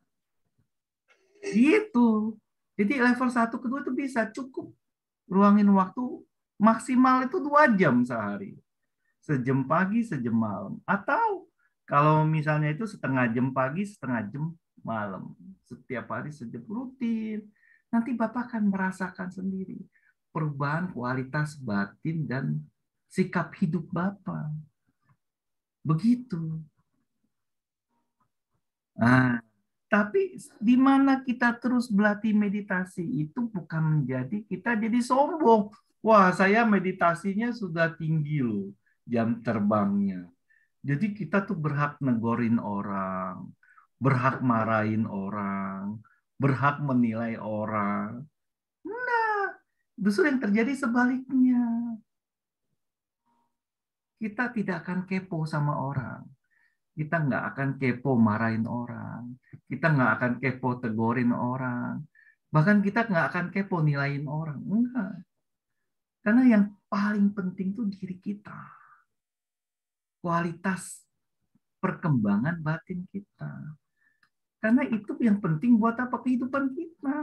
[SPEAKER 1] Gitu. Jadi level 1, ke-2 itu bisa cukup ruangin waktu maksimal itu 2 jam sehari. Sejam pagi, sejam malam. Atau kalau misalnya itu setengah jam pagi, setengah jam malam. Setiap hari sejam rutin. Nanti Bapak akan merasakan sendiri perubahan kualitas batin dan sikap hidup Bapak. Begitu. Nah, tapi di mana kita terus berlatih meditasi itu bukan menjadi kita jadi sombong. Wah, saya meditasinya sudah tinggi loh jam terbangnya. Jadi kita tuh berhak negorin orang, berhak marahin orang, berhak menilai orang. Nah, justru yang terjadi sebaliknya. Kita tidak akan kepo sama orang. Kita nggak akan kepo marahin orang. Kita nggak akan kepo tegorin orang. Bahkan kita nggak akan kepo nilain orang. Enggak. Karena yang paling penting tuh diri kita. Kualitas perkembangan batin kita. Karena itu yang penting buat apa kehidupan kita,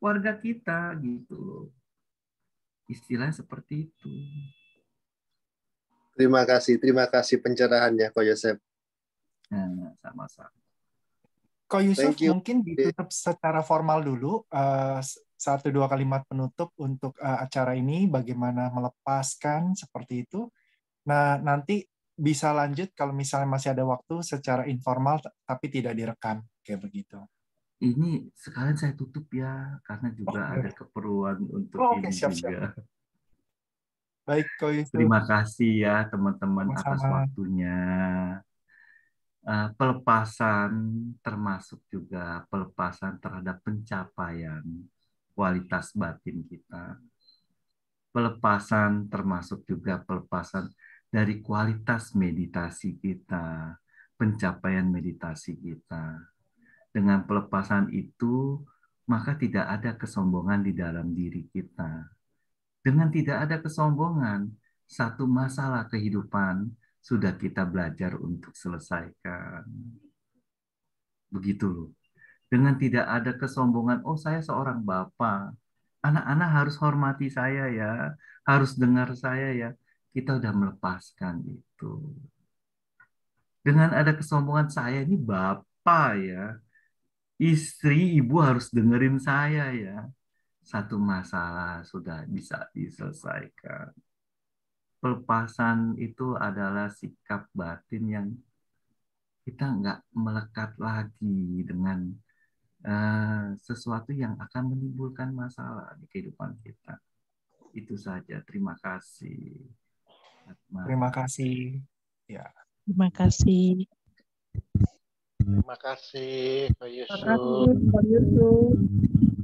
[SPEAKER 1] keluarga kita gitu loh. Istilahnya seperti itu.
[SPEAKER 5] Terima kasih pencerahannya Ko Yosef.
[SPEAKER 1] Nah, sama-sama.
[SPEAKER 2] Ko Yusuf
[SPEAKER 5] Thank you.
[SPEAKER 2] mungkin ditutup secara formal dulu, 1-2 kalimat penutup untuk acara ini, bagaimana melepaskan seperti itu. Nah, nanti bisa lanjut kalau misalnya masih ada waktu secara informal tapi tidak direkam kayak begitu.
[SPEAKER 1] Ini sekalian saya tutup ya karena juga ada keperluan untuk ini
[SPEAKER 2] siap.
[SPEAKER 1] juga.
[SPEAKER 2] Baik, Ko Yusuf.
[SPEAKER 1] Terima kasih ya teman-teman atas
[SPEAKER 2] Sama-sama.
[SPEAKER 1] waktunya. Pelepasan termasuk juga pelepasan terhadap pencapaian kualitas batin kita. Pelepasan termasuk juga pelepasan dari kualitas meditasi kita, pencapaian meditasi kita. Dengan pelepasan itu, maka tidak ada kesombongan di dalam diri kita. Dengan tidak ada kesombongan, satu masalah kehidupan sudah kita belajar untuk selesaikan. Begitu loh. Dengan tidak ada kesombongan, oh saya seorang bapak, anak-anak harus hormati saya ya, harus dengar saya ya. Kita udah melepaskan itu. Dengan ada kesombongan saya ini bapak ya, istri, ibu harus dengerin saya ya. Satu masalah sudah bisa diselesaikan. Pelepasan itu adalah sikap batin yang kita nggak melekat lagi dengan sesuatu yang akan menimbulkan masalah di kehidupan kita. Itu saja. Terima kasih.
[SPEAKER 2] Terima kasih. Ya.
[SPEAKER 4] Terima kasih.
[SPEAKER 5] Terima kasih Ko Yusuf.
[SPEAKER 4] Terima kasih, Pak Yusuf.